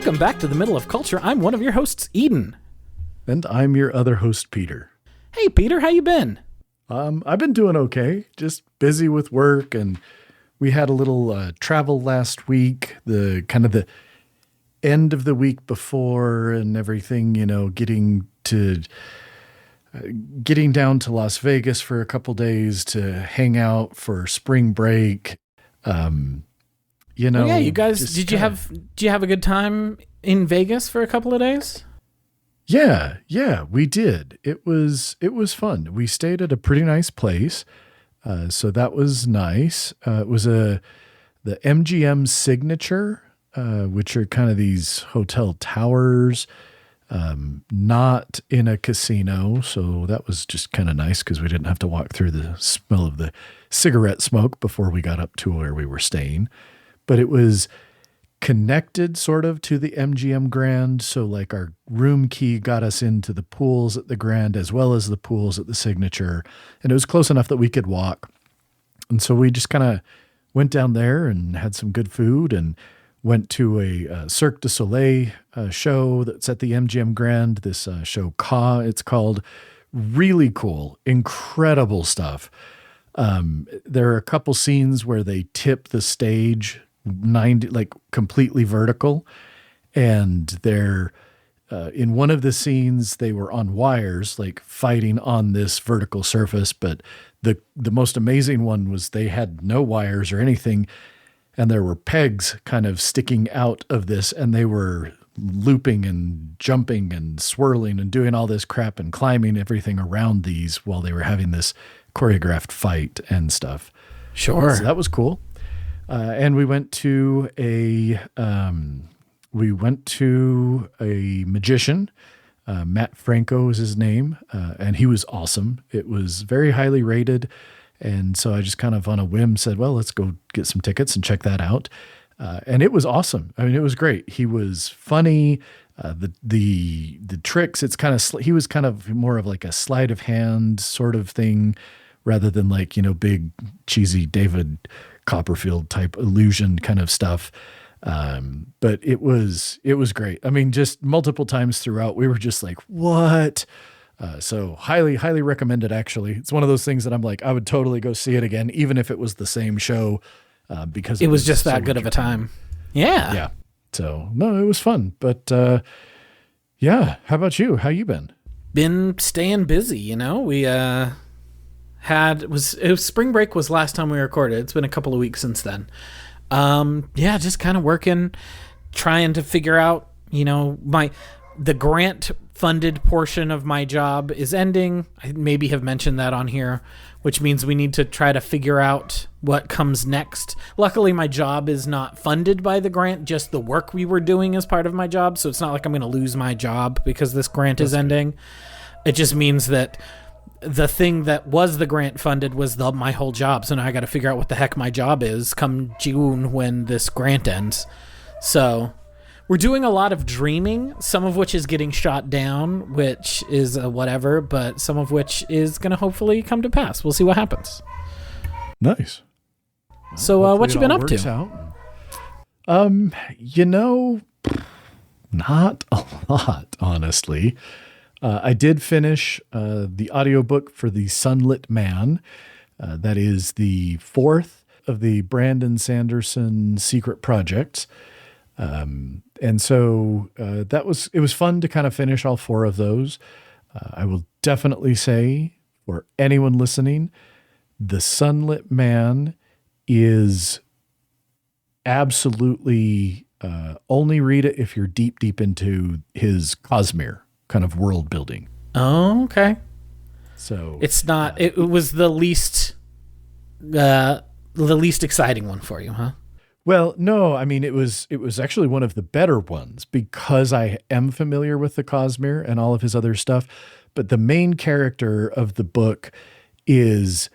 Welcome back to the Middle of Culture. I'm one of your hosts, Eden. And I'm your other host, Peter. Hey, Peter, how you been? I've been doing okay. Just busy with work, and we had a little travel last week. The end of the week before and everything. Getting down to Las Vegas for a couple days to hang out for spring break. Yeah, you guys, did you have a good time in Vegas for a couple of days? Yeah, we did. It was fun. We stayed at a pretty nice place. So that was nice. It was the MGM Signature, which are kind of these hotel towers, not in a casino. So that was just kind of nice because we didn't have to walk through the smell of the cigarette smoke before we got up to where we were staying. But it was connected sort of to the MGM Grand. So like our room key got us into the pools at the Grand as well as the pools at the Signature. And it was close enough that we could walk. And so we just kind of went down there and had some good food and went to a Cirque du Soleil show that's at the MGM Grand. This show, it's called. Really cool, incredible stuff. There are a couple scenes where they tip the stage 90, like completely vertical. And they're, in one of the scenes, they were on wires, like fighting on this vertical surface. But the most amazing one was they had no wires or anything. And there were pegs kind of sticking out of this, and they were looping and jumping and swirling and doing all this crap and climbing everything around these while they were having this choreographed fight and stuff. Sure. So that was cool. And we went to a magician. Matt Franco is his name, and he was awesome. It was very highly rated, and so I just kind of on a whim said, "Well, let's go get some tickets and check that out." And it was awesome. I mean, it was great. He was funny. The tricks. It's kind of he was kind of more of like a sleight of hand sort of thing, rather than like big cheesy David Copperfield type illusion kind of stuff. But it was great. I mean, just multiple times throughout, we were just like, what? So highly recommend it. Actually, it's one of those things that I'm like, I would totally go see it again, even if it was the same show, because it was just that good of a time. Yeah. Yeah. So no, it was fun, but, yeah. How about you? How you been? Been staying busy. We, it was spring break was last time we recorded. It's been a couple of weeks since then. Just kind of working, trying to figure out, the grant funded portion of my job is ending. I maybe have mentioned that on here, which means we need to try to figure out what comes next. Luckily, my job is not funded by the grant, just the work we were doing as part of my job. So it's not like I'm going to lose my job because this grant is ending. It just means that the thing that was the grant funded was my whole job. So now I got to figure out what the heck my job is come June when this grant ends. So we're doing a lot of dreaming, some of which is getting shot down, which is whatever, but some of which is going to hopefully come to pass. We'll see what happens. Nice. So what you been up to? Not a lot, honestly. I did finish the audiobook for The Sunlit Man. That is the fourth of the Brandon Sanderson secret projects. And so it was fun to kind of finish all four of those. I will definitely say for anyone listening, The Sunlit Man is absolutely only read it if you're deep into his Cosmere kind of world building. Oh, okay. So it's not. It was the least exciting one for you, huh? Well, no. I mean, it was actually one of the better ones because I am familiar with the Cosmere and all of his other stuff. But the main character of the book is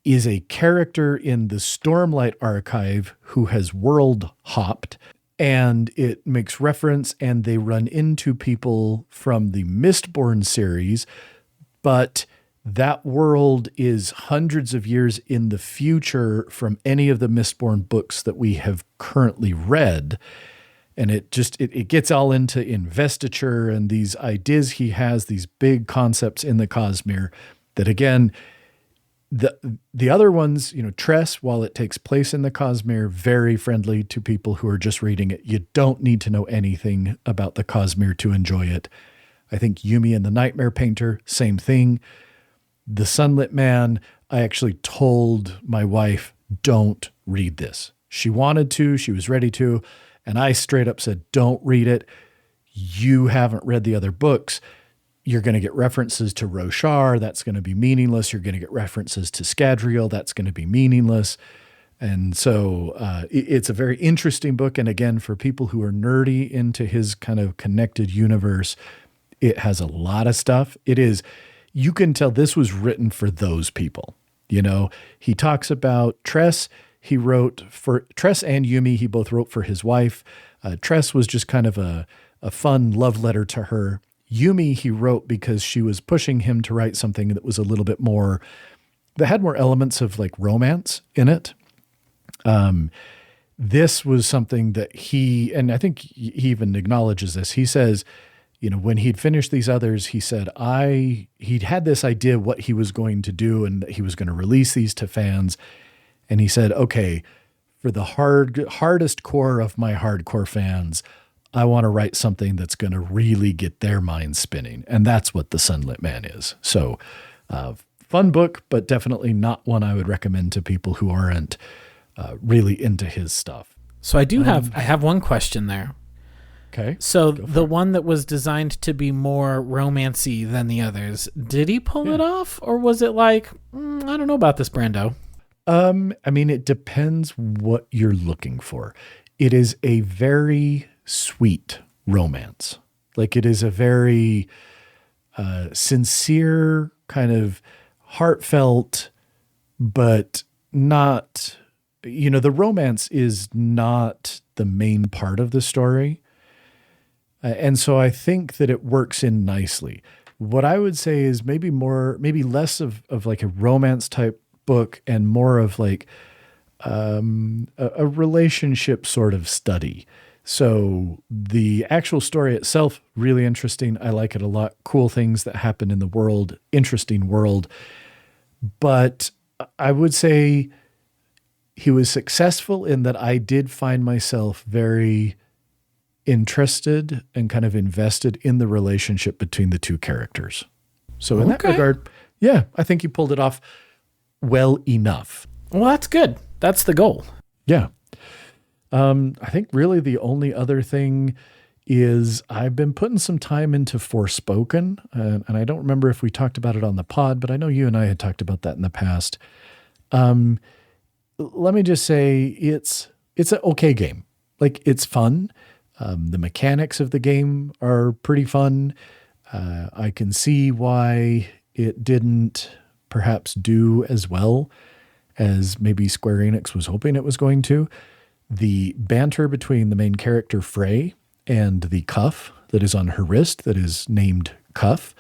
a character in the Stormlight Archive who has world hopped. And it makes reference, and they run into people from the Mistborn series, but that world is hundreds of years in the future from any of the Mistborn books that we have currently read. And it gets all into investiture and these ideas he has, these big concepts in the Cosmere that, again, the other ones, Tress, while it takes place in the Cosmere, very friendly to people who are just reading it. You don't need to know anything about the Cosmere to enjoy it. I think Yumi and the Nightmare Painter, same thing. The Sunlit Man, I actually told my wife, don't read this. She wanted to, she was ready to, and I straight up said, don't read it. You haven't read the other books. You're going to get references to Roshar. That's going to be meaningless. You're going to get references to Scadrial. That's going to be meaningless. And so it's a very interesting book. And again, for people who are nerdy into his kind of connected universe, it has a lot of stuff. You can tell this was written for those people. He talks about Tress. He wrote for Tress and Yumi. He both wrote for his wife. Tress was just kind of a fun love letter to her. Yumi, he wrote because she was pushing him to write something that was a little bit more, that had more elements of like romance in it. This was something that and I think he even acknowledges this. He says, when he'd finished these others, he said, he'd had this idea what he was going to do and that he was going to release these to fans. And he said, okay, for the hardest core of my hardcore fans, I want to write something that's going to really get their minds spinning. And that's what The Sunlit Man is. So fun book, but definitely not one I would recommend to people who aren't really into his stuff. So I have one question there. Okay. So the one that was designed to be more romancy than the others, did he pull it off? Or was it like, I don't know about this, Brando? It depends what you're looking for. It is a very sweet romance. Like it is a very sincere, kind of heartfelt, but not, the romance is not the main part of the story. And so I think that it works in nicely. What I would say is maybe less of like a romance type book and more of like a relationship sort of study. So the actual story itself, really interesting. I like it a lot. Cool things that happen in the world, interesting world. But I would say he was successful in that I did find myself very interested and kind of invested in the relationship between the two characters. So in that regard, I think he pulled it off well enough. Well, that's good. That's the goal. Yeah. I think really the only other thing is I've been putting some time into Forspoken, and I don't remember if we talked about it on the pod, but I know you and I had talked about that in the past. Let me just say it's an okay game. Like it's fun. The mechanics of the game are pretty fun. I can see why it didn't perhaps do as well as maybe Square Enix was hoping it was going to. The banter between the main character Frey and the cuff that is on her wrist that is named Cuff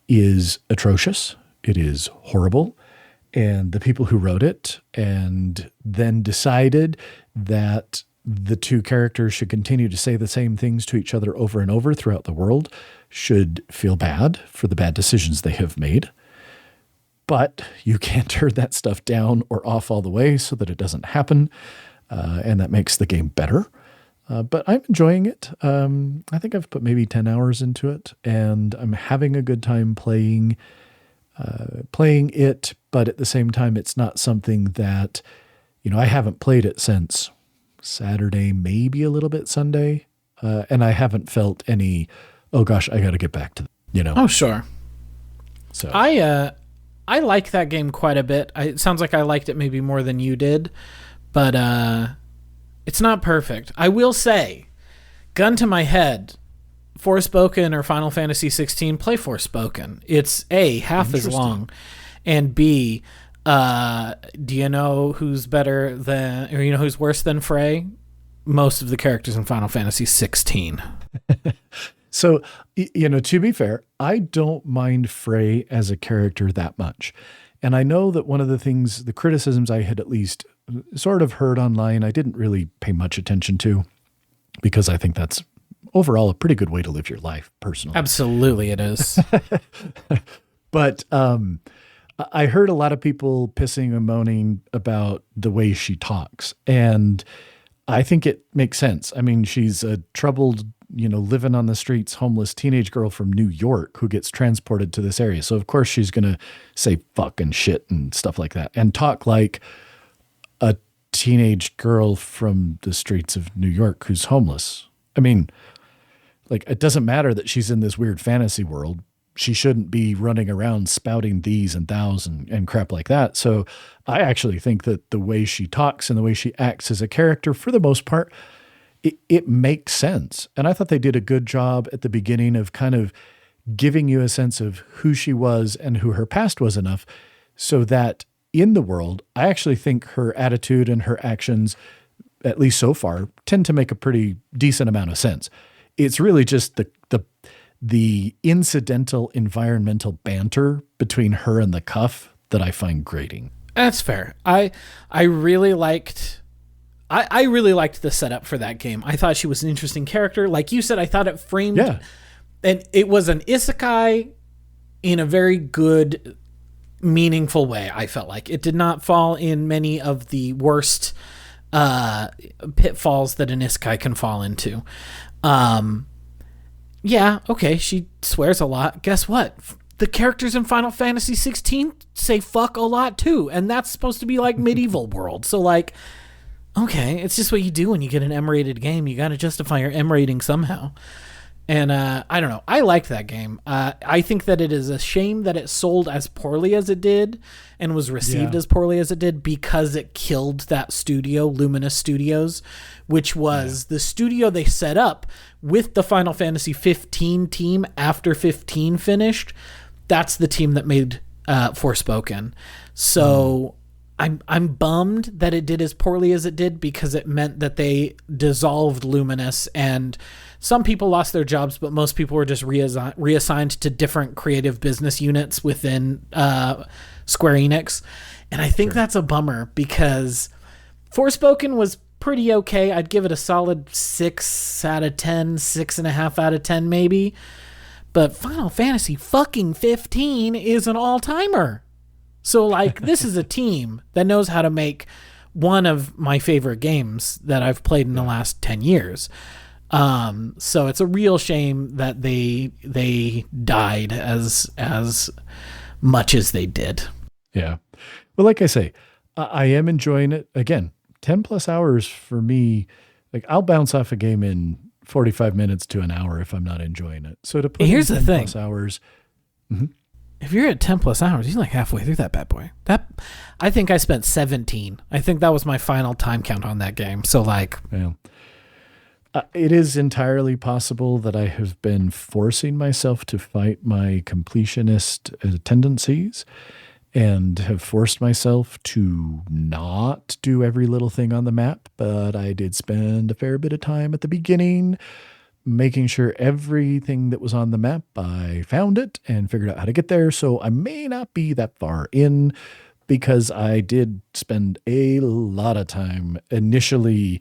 is atrocious. It is horrible. And the people who wrote it and then decided that the two characters should continue to say the same things to each other over and over throughout the world should feel bad for the bad decisions they have made. But you can't turn that stuff down or off all the way so that it doesn't happen. And that makes the game better. But I'm enjoying it. I think I've put maybe 10 hours into it, and I'm having a good time playing it. But at the same time, it's not something that, I haven't played it since Saturday, maybe a little bit Sunday. And I haven't felt any, oh gosh, I got to get back to, Oh, sure. So I like that game quite a bit. It sounds like I liked it maybe more than you did. But it's not perfect. I will say, gun to my head, Forspoken or Final Fantasy 16, play Forspoken. It's A, half as long, and B, do you know who's better than, or who's worse than Frey? Most of the characters in Final Fantasy 16. So, to be fair, I don't mind Frey as a character that much. And I know that one of the criticisms I had at least sort of heard online, I didn't really pay much attention to, because I think that's overall a pretty good way to live your life personally. Absolutely, it is. But I heard a lot of people pissing and moaning about the way she talks. And I think it makes sense. I mean, she's a troubled, living on the streets, homeless teenage girl from New York who gets transported to this area. So, of course, she's going to say fuck and shit and stuff like that and talk like a teenage girl from the streets of New York who's homeless. I mean, like, it doesn't matter that she's in this weird fantasy world. She shouldn't be running around spouting these and thous and crap like that. So I actually think that the way she talks and the way she acts as a character, for the most part, it makes sense. And I thought they did a good job at the beginning of kind of giving you a sense of who she was and who her past was enough so that in the world, I actually think her attitude and her actions, at least so far, tend to make a pretty decent amount of sense. It's really just the incidental environmental banter between her and the cuff that I find grating. That's fair. I really liked the setup for that game. I thought she was an interesting character. Like you said, I thought it framed and it was an isekai in a very good, meaningful way. I felt like it did not fall in many of the worst pitfalls that an isekai can fall into. Yeah, okay, she swears a lot. Guess what? The characters in Final Fantasy 16 say fuck a lot too, and that's supposed to be like medieval world. So like, okay, it's just what you do when you get an M-rated game. You got to justify your M rating somehow. And I don't know. I liked that game. I think that it is a shame that it sold as poorly as it did and was received as poorly as it did because it killed that studio, Luminous Studios, which was the studio they set up with the Final Fantasy 15 team after 15 finished. That's the team that made Forspoken. So I'm bummed that it did as poorly as it did because it meant that they dissolved Luminous and some people lost their jobs, but most people were just reassigned to different creative business units within Square Enix. And I think that's a bummer because Forspoken was pretty okay. I'd give it a solid 6 out of 10, 6.5 out of 10 maybe. But Final Fantasy fucking 15 is an all-timer. So like this is a team that knows how to make one of my favorite games that I've played in the last 10 years. So it's a real shame that they died as much as they did. Yeah. Well, like I say, I am enjoying it. Again, 10 plus hours for me, like I'll bounce off a game in 45 minutes to an hour if I'm not enjoying it. So to put here's in 10 the thing. plus hours. If you're at 10 plus hours, you're like halfway through that bad boy. I think I spent 17. I think that was my final time count on that game. So like, it is entirely possible that I have been forcing myself to fight my completionist tendencies and have forced myself to not do every little thing on the map. But I did spend a fair bit of time at the beginning making sure everything that was on the map, I found it and figured out how to get there. So I may not be that far in because I did spend a lot of time initially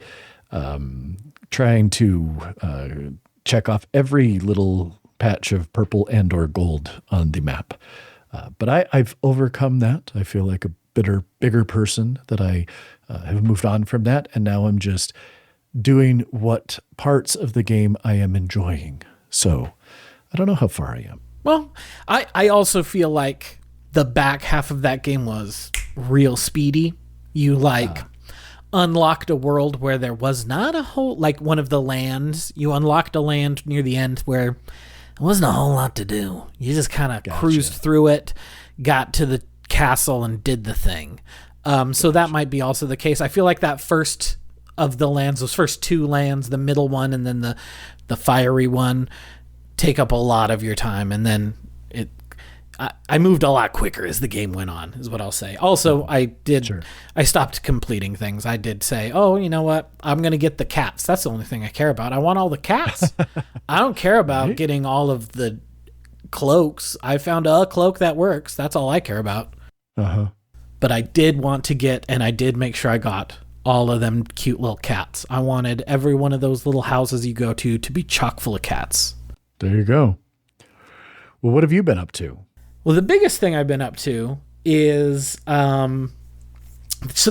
trying to check off every little patch of purple and or gold on the map. But I've overcome that. I feel like a bigger person that I have moved on from that. And now I'm just doing what parts of the game I am enjoying. So I don't know how far I am. Well, I also feel like the back half of that game was real speedy. You unlocked a world where there was not a whole, like one of the lands, you unlocked a land near the end where there wasn't a whole lot to do. You just kind of cruised through it, got to the castle and did the thing. So that might be also the case. I feel like that first of the lands, those first two lands, the middle one and then the fiery one, take up a lot of your time. And then I moved a lot quicker as the game went on, is what I'll say. Also, I stopped completing things. I did say, oh, you know what? I'm going to get the cats. That's the only thing I care about. I want all the cats. I don't care about getting all of the cloaks. I found a cloak that works. That's all I care about. Uh-huh. But I did want to get, and I did make sure I got all of them cute little cats. I wanted every one of those little houses you go to be chock full of cats. There you go. Well, what have you been up to? Well, the biggest thing I've been up to is, so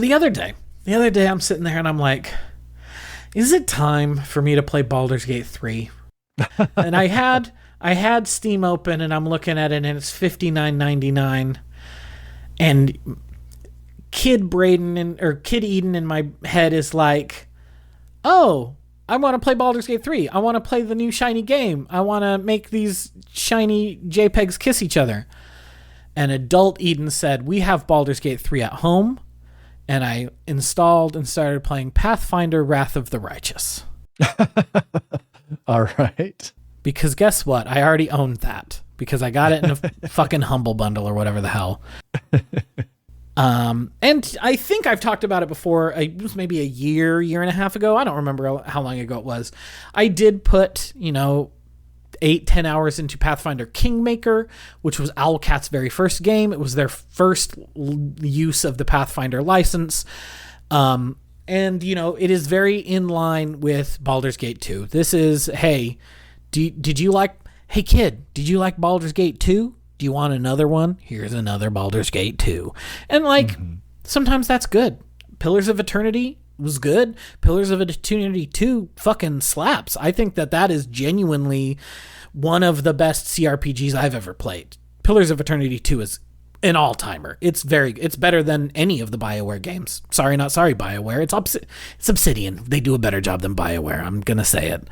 the other day I'm sitting there and I'm like, is it time for me to play Baldur's Gate 3? And I had Steam open and I'm looking at it and it's $59.99. And Kid Eden in my head is like, oh, I want to play Baldur's Gate 3. I want to play the new shiny game. I want to make these shiny JPEGs kiss each other. And adult Eden said, we have Baldur's Gate 3 at home. And I installed and started playing Pathfinder Wrath of the Righteous. All right. Because guess what? I already owned that. Because I got it in a fucking Humble Bundle or whatever the hell. And I think I've talked about it before. It was maybe a year and a half ago. I don't remember how long ago it was. I did put, 8-10 hours into Pathfinder Kingmaker, which was Owlcat's very first game. It was their first use of the Pathfinder license. And, it is very in line with Baldur's Gate 2. This is, hey, did you like Baldur's Gate 2? Do you want another one? Here's another Baldur's Gate 2. And sometimes that's good. Pillars of Eternity was good. Pillars of Eternity 2 fucking slaps. I think that is genuinely one of the best CRPGs I've ever played. Pillars of Eternity 2 is an all-timer. It's better than any of the BioWare games. Sorry, not sorry, BioWare. It's Obsidian. They do a better job than BioWare. I'm going to say it.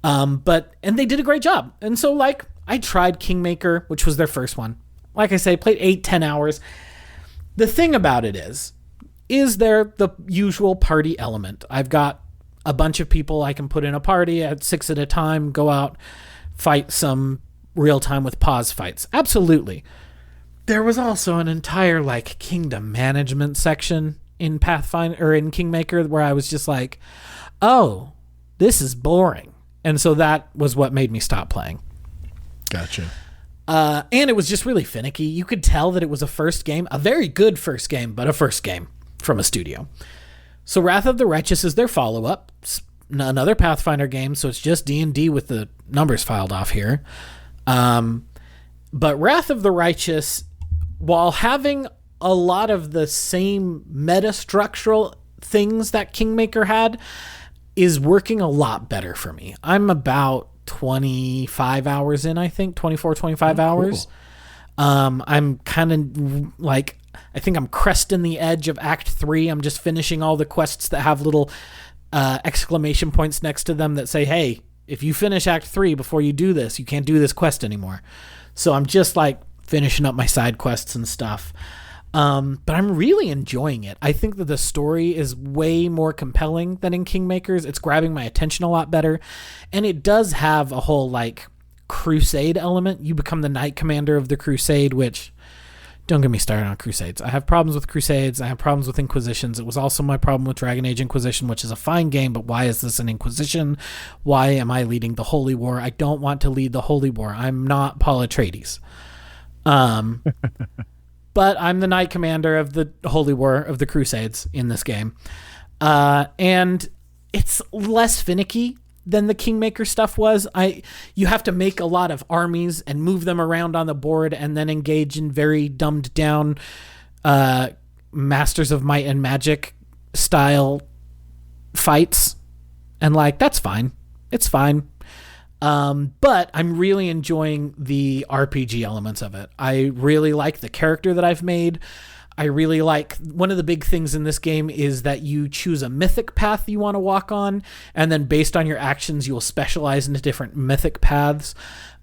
And they did a great job. And so I tried Kingmaker, which was their first one. Like I say, played 8-10 hours. The thing about it is there the usual party element. I've got a bunch of people I can put in a party at 6 at a time, go out, fight some real time with pause fights. Absolutely. There was also an entire kingdom management section in Pathfinder or in Kingmaker where I was just like, oh, this is boring. And so that was what made me stop playing. Gotcha. And it was just really finicky. You could tell that it was a first game, a very good first game, but a first game from a studio. So Wrath of the Righteous is their follow-up. It's another Pathfinder game, so it's just D&D with the numbers filed off here. But Wrath of the Righteous, while having a lot of the same meta-structural things that Kingmaker had, is working a lot better for me. I'm about 25 hours in, I think, 24, 25 hours. Cool. I'm kind of I think I'm cresting the edge of Act 3. I'm just finishing all the quests that have little exclamation points next to them that say, hey, if you finish Act 3 before you do this, you can't do this quest anymore. So I'm just finishing up my side quests and stuff. But I'm really enjoying it. I think that the story is way more compelling than in Kingmakers. It's grabbing my attention a lot better. And it does have a whole crusade element. You become the knight commander of the crusade, which, don't get me started on crusades. I have problems with crusades. I have problems with inquisitions. It was also my problem with Dragon Age Inquisition, which is a fine game, but why is this an inquisition? Why am I leading the Holy War? I don't want to lead the Holy War. I'm not Paul Atreides. But I'm the knight commander of the Holy War of the Crusades in this game. And it's less finicky than the Kingmaker stuff was. You have to make a lot of armies and move them around on the board and then engage in very dumbed down Masters of Might and Magic style fights. And that's fine. It's fine. But I'm really enjoying the RPG elements of it. I really like the character that I've made. I really like, one of the big things in this game is that you choose a mythic path you want to walk on, and then based on your actions, you will specialize into different mythic paths.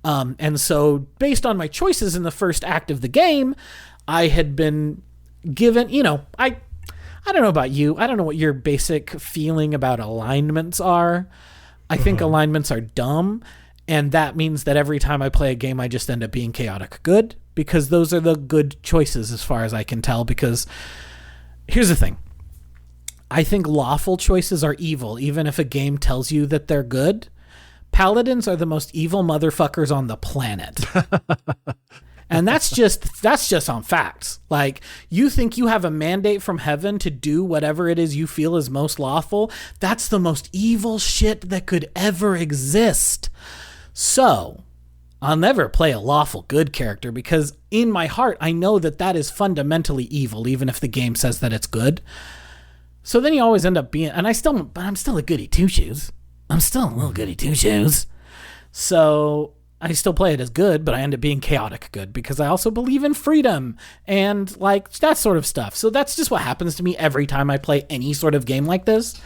And so based on my choices in the first act of the game, I had been given, I don't know about you. I don't know what your basic feeling about alignments are. I think alignments are dumb, and that means that every time I play a game, I just end up being chaotic good, because those are the good choices as far as I can tell. Because here's the thing. I think lawful choices are evil, even if a game tells you that they're good. Paladins are the most evil motherfuckers on the planet. And that's just on facts. Like, you think you have a mandate from heaven to do whatever it is you feel is most lawful? That's the most evil shit that could ever exist. So, I'll never play a lawful good character because in my heart, I know that that is fundamentally evil, even if the game says that it's good. So then you always end up being, and I'm still a goody two-shoes. I'm still a little goody two-shoes. So I still play it as good, but I end up being chaotic good because I also believe in freedom and like that sort of stuff. So that's just what happens to me every time I play any sort of game like this.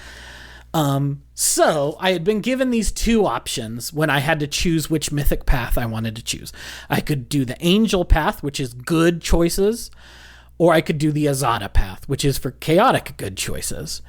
So I had been given these two options when I had to choose which mythic path I wanted to choose. I could do the angel path, which is good choices, or I could do the Azada path, which is for chaotic good choices.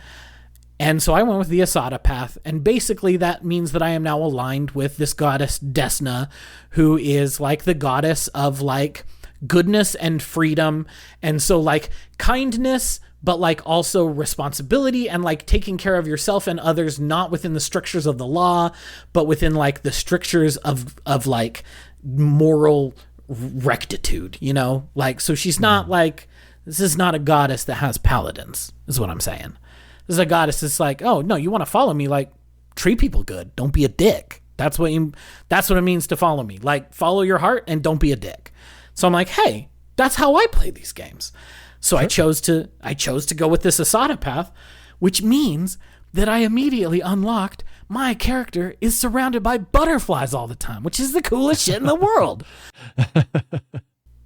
And so I went with the Asada path, and basically that means that I am now aligned with this goddess Desna, who is like the goddess of like goodness and freedom, and so like kindness, but like also responsibility and like taking care of yourself and others, not within the strictures of the law, but within like the strictures of like moral rectitude, you know? Like, so she's not like, this is not a goddess that has paladins, is what I'm saying. This is a goddess that's like, oh no, you want to follow me, like treat people good. Don't be a dick. That's what it means to follow me. Like, follow your heart and don't be a dick. So I'm like, hey, that's how I play these games. So sure. I chose to go with this Asada path, which means that I immediately unlocked my character is surrounded by butterflies all the time, which is the coolest shit in the world.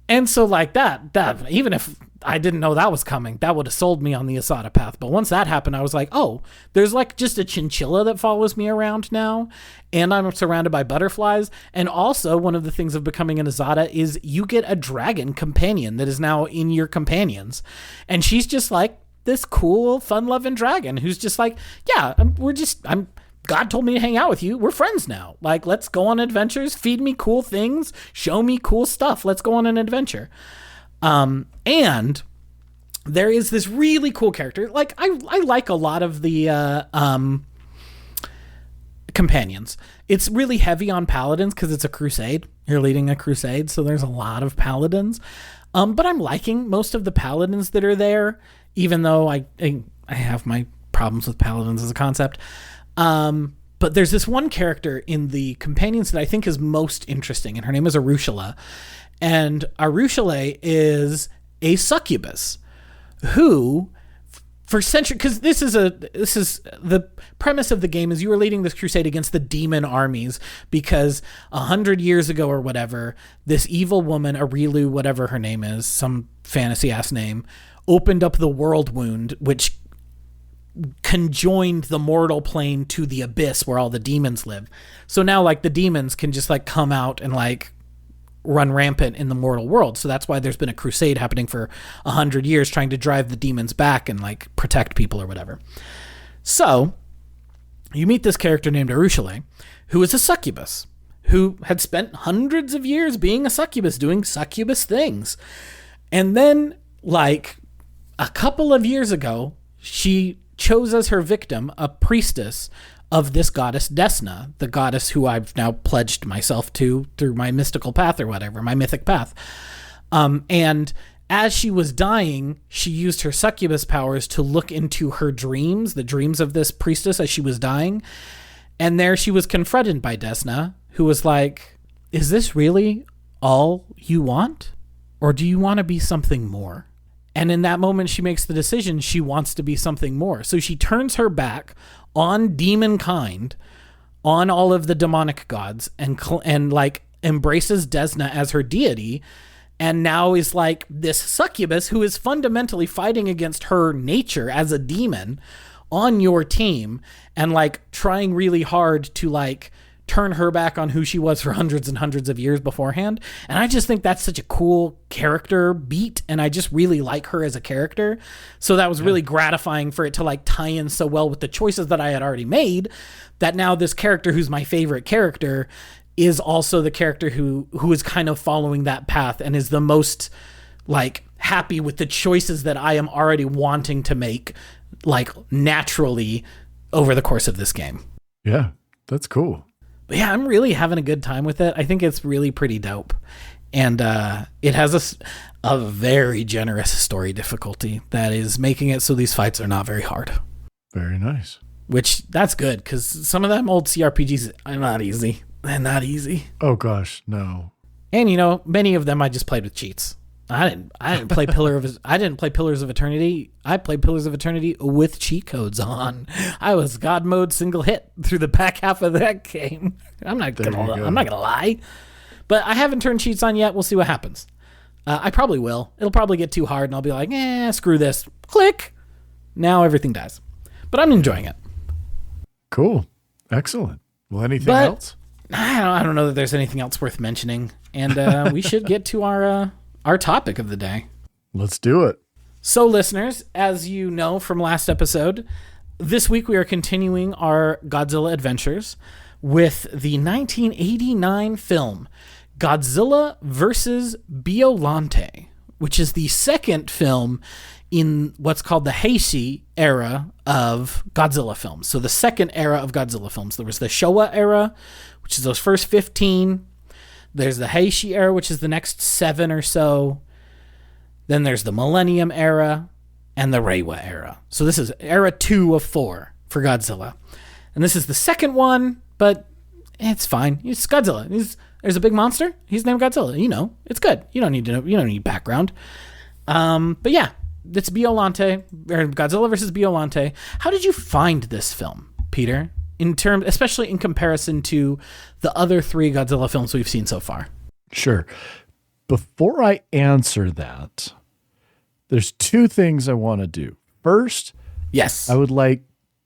And so like that even if I didn't know that was coming, that would have sold me on the Asada path. But once that happened, I was like, oh, there's like just a chinchilla that follows me around now, and I'm surrounded by butterflies. And also one of the things of becoming an Asada is you get a dragon companion that is now in your companions. And she's just like this cool, fun-loving dragon who's just like, yeah, God told me to hang out with you. We're friends now. Like, let's go on adventures, feed me cool things, show me cool stuff. Let's go on an adventure. And there is this really cool character. Like, I like a lot of the companions. It's really heavy on paladins because it's a crusade. You're leading a crusade, so there's a lot of paladins. But I'm liking most of the paladins that are there, even though I have my problems with paladins as a concept. But there's this one character in the companions that I think is most interesting, and her name is Arushula. And Arushula is a succubus who, for centuries, because this is the premise of the game is you are leading this crusade against the demon armies because 100 years ago or whatever, this evil woman, Arilu, whatever her name is, some fantasy ass name, opened up the world wound, which conjoined the mortal plane to the abyss where all the demons live. So now like the demons can just like come out and like run rampant in the mortal world. So that's why there's been a crusade happening for 100 years trying to drive the demons back and like protect people or whatever. So you meet this character named Arushula, who is a succubus, who had spent hundreds of years being a succubus, doing succubus things. And then like a couple of years ago, she chose as her victim a priestess of this goddess Desna, the goddess who I've now pledged myself to through my mystical path or whatever, my mythic path. And as she was dying, she used her succubus powers to look into her dreams, the dreams of this priestess as she was dying. And there she was confronted by Desna, who was like, is this really all you want? Or do you want to be something more? And in that moment, she makes the decision she wants to be something more. So she turns her back on demon kind, on all of the demonic gods, and like embraces Desna as her deity, and now is like this succubus who is fundamentally fighting against her nature as a demon on your team, and like trying really hard to like turn her back on who she was for hundreds and hundreds of years beforehand. And I just think that's such a cool character beat, and I just really like her as a character. So that was really gratifying for it to like tie in so well with the choices that I had already made, that now this character who's my favorite character is also the character who is kind of following that path and is the most like happy with the choices that I am already wanting to make like naturally over the course of this game. Yeah, that's cool. But yeah, I'm really having a good time with it. I think it's really pretty dope. And it has a very generous story difficulty that is making it so these fights are not very hard. Very nice. Which, that's good, because some of them old CRPGs are not easy. They're not easy. Oh, gosh, no. And, many of them I just played with cheats. I didn't play I didn't play Pillars of Eternity. I played Pillars of Eternity with cheat codes on. I was God mode single hit through the back half of that game. I'm not gonna lie. But I haven't turned cheats on yet. We'll see what happens. I probably will. It'll probably get too hard and I'll be like, screw this. Click. Now everything dies. But I'm enjoying it. Cool. Excellent. Well, anything else? I don't know that there's anything else worth mentioning. And we should get to our topic of the day. Let's do it. So, listeners, as you know from last episode, this week we are continuing our Godzilla adventures with the 1989 film Godzilla vs. Biollante, which is the second film in what's called the Heisei era of Godzilla films. So the second era of Godzilla films. There was the Showa era, which is those first 15. There's the Heisei era, which is the next 7 or so. Then there's the Millennium era and the Reiwa era. So this is era 2 of 4 for Godzilla. And this is the second one, but it's fine. It's Godzilla. There's a big monster. He's named Godzilla. It's good. You don't need to know. You don't need background. But yeah, it's Biollante, or Godzilla versus Biollante. How did you find this film, Peter? Especially in comparison to the other 3 Godzilla films we've seen so far. Sure. Before I answer that, there's 2 things I want to do. First, yes, I would like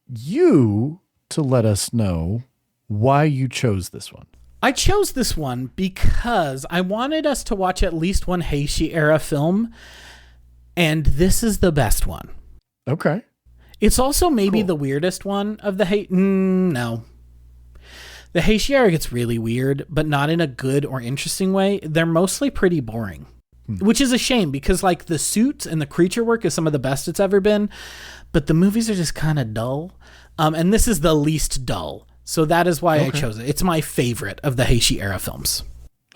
you to let us know why you chose this one. I chose this one because I wanted us to watch at least one Heisei era film, and this is the best one. Okay. It's also maybe the weirdest one of the no. The Heisei era gets really weird, but not in a good or interesting way. They're mostly pretty boring, which is a shame because the suits and the creature work is some of the best it's ever been, but the movies are just kind of dull. And this is the least dull. So that is why I chose it. It's my favorite of the Heisei era films.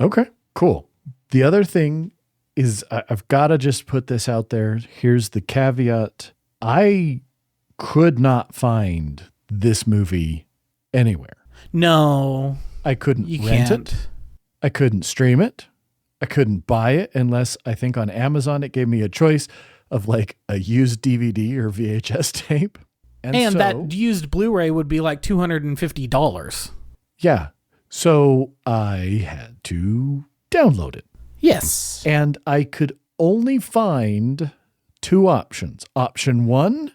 Okay, cool. The other thing is I've got to just put this out there. Here's the caveat. I could not find this movie anywhere. No. I couldn't rent it. I couldn't stream it. I couldn't buy it unless I think on Amazon it gave me a choice of a used DVD or VHS tape. And so, that used Blu-ray would be $250. Yeah. So I had to download it. Yes. And I could only find 2 options. Option 1,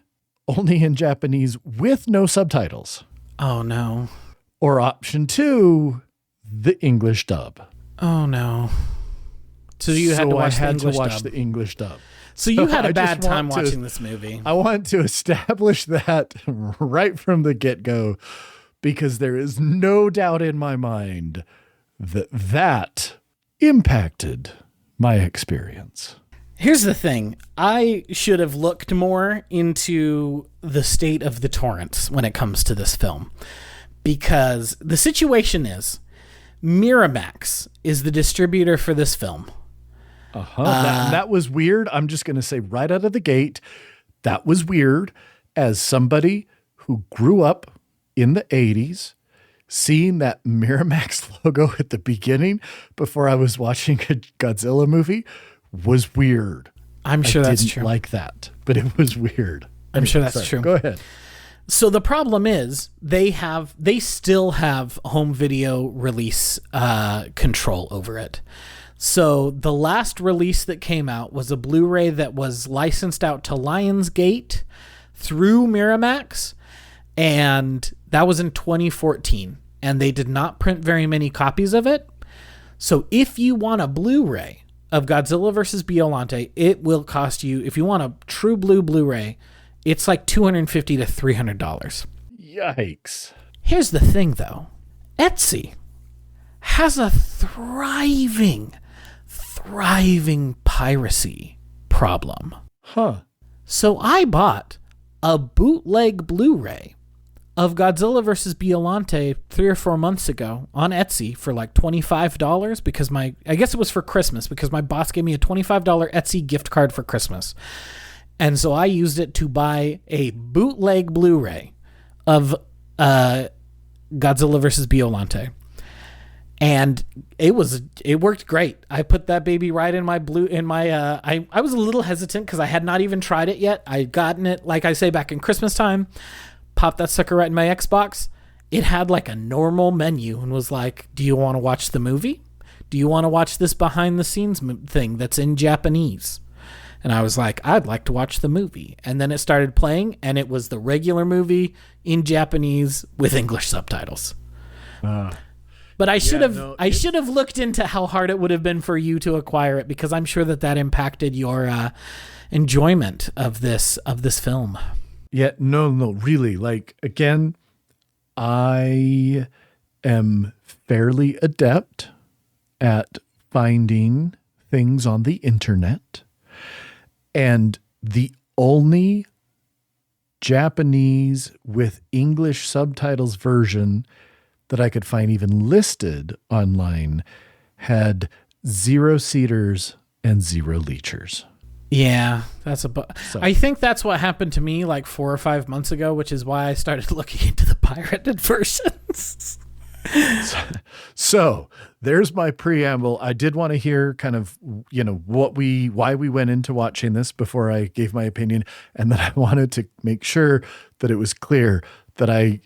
only in Japanese with no subtitles. Oh, no. Or option 2, the English dub. Oh, no. So you had to watch the English dub. So you had a bad time watching this movie. I want to establish that right from the get-go because there is no doubt in my mind that impacted my experience. Here's the thing. I should have looked more into the state of the torrents when it comes to this film because the situation is Miramax is the distributor for this film. That was weird. I'm just going to say right out of the gate, that was weird as somebody who grew up in the 80s, seeing that Miramax logo at the beginning before I was watching a Godzilla movie was weird. I'm sure that's true. I didn't like that, but it was weird. I'm sure that's true. Go ahead. So the problem is they still have home video release control over it. So the last release that came out was a Blu-ray that was licensed out to Lionsgate through Miramax, and that was in 2014, and they did not print very many copies of it. So if you want a Blu-ray of Godzilla vs. Biollante, it will cost you, if you want a true blue Blu-ray, it's $250 to $300. Yikes. Here's the thing, though. Etsy has a thriving piracy problem. Huh. So I bought a bootleg Blu-ray of Godzilla versus Biollante 3 or 4 months ago on Etsy for like $25 because I guess it was for Christmas because my boss gave me a $25 Etsy gift card for Christmas. And so I used it to buy a bootleg Blu-ray of Godzilla versus Biollante. And it worked great. I put that baby right in my I was a little hesitant because I had not even tried it yet. I gotten it, like I say, back in Christmas time. Popped that sucker right in my Xbox. It had like a normal menu and was like, do you want to watch the movie? Do you want to watch this behind the scenes thing that's in Japanese? And I was like, I'd like to watch the movie. And then it started playing, and it was the regular movie in Japanese with English subtitles. But I should have looked into how hard it would have been for you to acquire it, because I'm sure that impacted your enjoyment of this film. Yeah, no, really. Like, again, I am fairly adept at finding things on the internet. And the only Japanese with English subtitles version that I could find even listed online had 0 seaters and 0 leechers. Yeah, I think that's what happened to me like 4 or 5 months ago, which is why I started looking into the pirated versions. So there's my preamble. I did want to hear kind of, why we went into watching this before I gave my opinion. And then I wanted to make sure that it was clear that I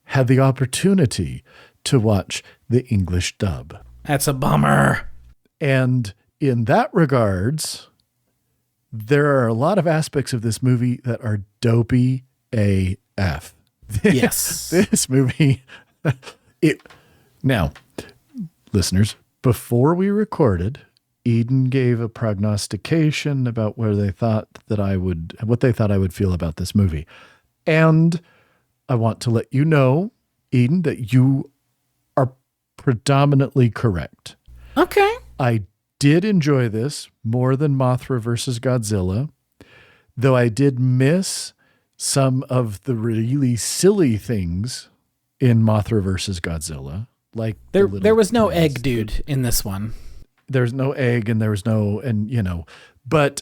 had the opportunity to watch the English dub. That's a bummer. And in that regards, there are a lot of aspects of this movie that are dopey AF. Yes. This movie, now, listeners, before we recorded, Eden gave a prognostication about what they thought I would feel about this movie. And I want to let you know, Eden, that you are predominantly correct. Okay. I did enjoy this more than Mothra versus Godzilla, though I did miss some of the really silly things in Mothra versus Godzilla. Like there was no egg dude in this one. There's no egg and there was no, but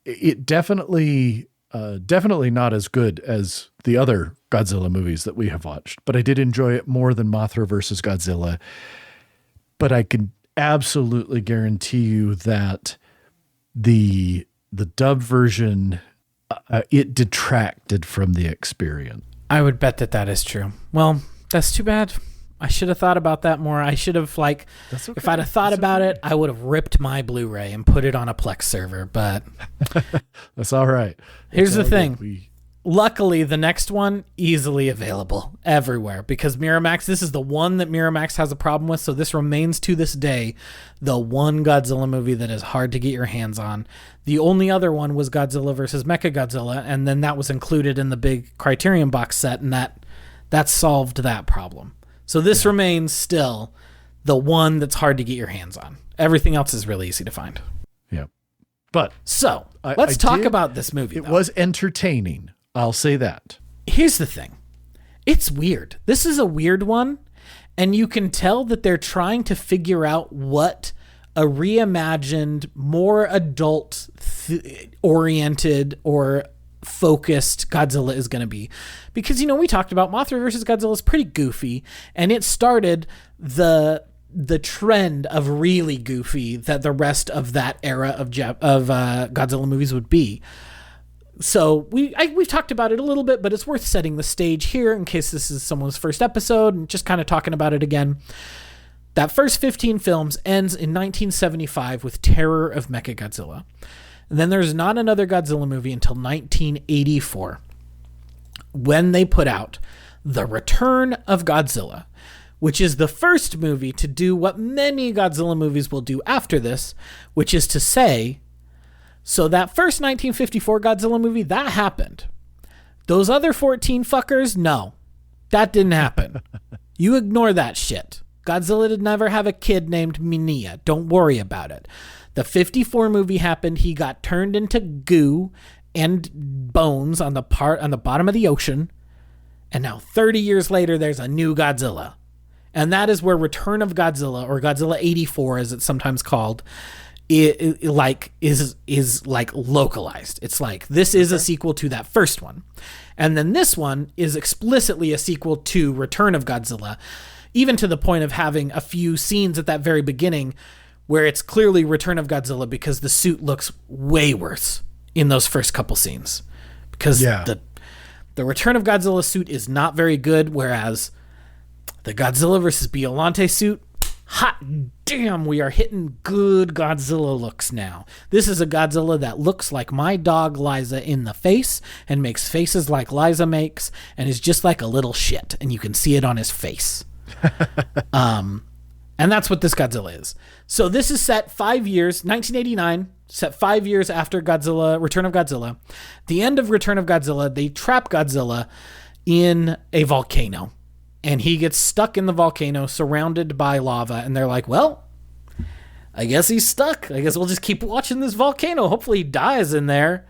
it definitely not as good as the other Godzilla movies that we have watched, but I did enjoy it more than Mothra versus Godzilla. But I can absolutely guarantee you that the dub version, it detracted from the experience. I would bet that is true. Well, that's too bad. I should have thought about that more. I should have if I'd have thought about it, I would have ripped my Blu-ray and put it on a Plex server, but that's all right. Here's the thing. Luckily, the next one, easily available everywhere, because Miramax, this is the one that Miramax has a problem with, so this remains to this day the one Godzilla movie that is hard to get your hands on. The only other one was Godzilla vs. Mechagodzilla, and then that was included in the big Criterion box set, and that solved that problem. So this remains still the one that's hard to get your hands on. Everything else is really easy to find. Yeah. But so let's talk about this movie. It was entertaining. I'll say that. Here's the thing. It's weird. This is a weird one, and you can tell that they're trying to figure out what a reimagined, more adult oriented or focused Godzilla is going to be. Because, we talked about Mothra versus Godzilla is pretty goofy, and it started the trend of really goofy that the rest of that era of Godzilla movies would be. So we've talked about it a little bit, but it's worth setting the stage here in case this is someone's first episode and just kind of talking about it again. That first 15 films ends in 1975 with Terror of Mechagodzilla. And then there's not another Godzilla movie until 1984, when they put out The Return of Godzilla, which is the first movie to do what many Godzilla movies will do after this, which is to say, so that first 1954 Godzilla movie, that happened. Those other 14 fuckers, no. That didn't happen. You ignore that shit. Godzilla did never have a kid named Minia. Don't worry about it. The 54 movie happened. He got turned into goo and bones on the bottom of the ocean. And now 30 years later, there's a new Godzilla. And that is where Return of Godzilla, or Godzilla 84 as it's sometimes called, is like localized. It's like, this is a sequel to that first one. And then this one is explicitly a sequel to Return of Godzilla, even to the point of having a few scenes at that very beginning where it's clearly Return of Godzilla because the suit looks way worse in those first couple scenes. Because the Return of Godzilla suit is not very good, whereas the Godzilla versus Biollante suit, hot damn, we are hitting good Godzilla looks now. This is a Godzilla that looks like my dog Liza in the face and makes faces like Liza makes and is just like a little shit, and you can see it on his face. And that's what this Godzilla is. So this is set 5 years, 1989, set 5 years after Godzilla, Return of Godzilla. The end of Return of Godzilla, they trap Godzilla in a volcano. And he gets stuck in the volcano, surrounded by lava. And they're like, well, I guess he's stuck. I guess we'll just keep watching this volcano. Hopefully he dies in there.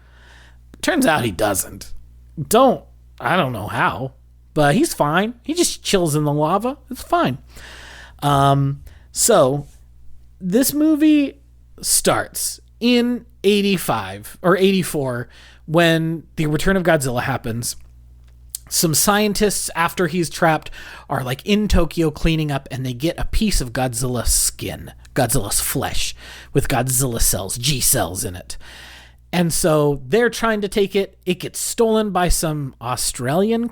Turns out he doesn't. I don't know how, but he's fine. He just chills in the lava. It's fine. So this movie starts in 85 or 84 when the Return of Godzilla happens. Some scientists, after he's trapped, are like in Tokyo cleaning up, and they get a piece of Godzilla's skin, Godzilla's flesh, with Godzilla cells, G cells in it. And so they're trying to take it. It gets stolen by some Australian ?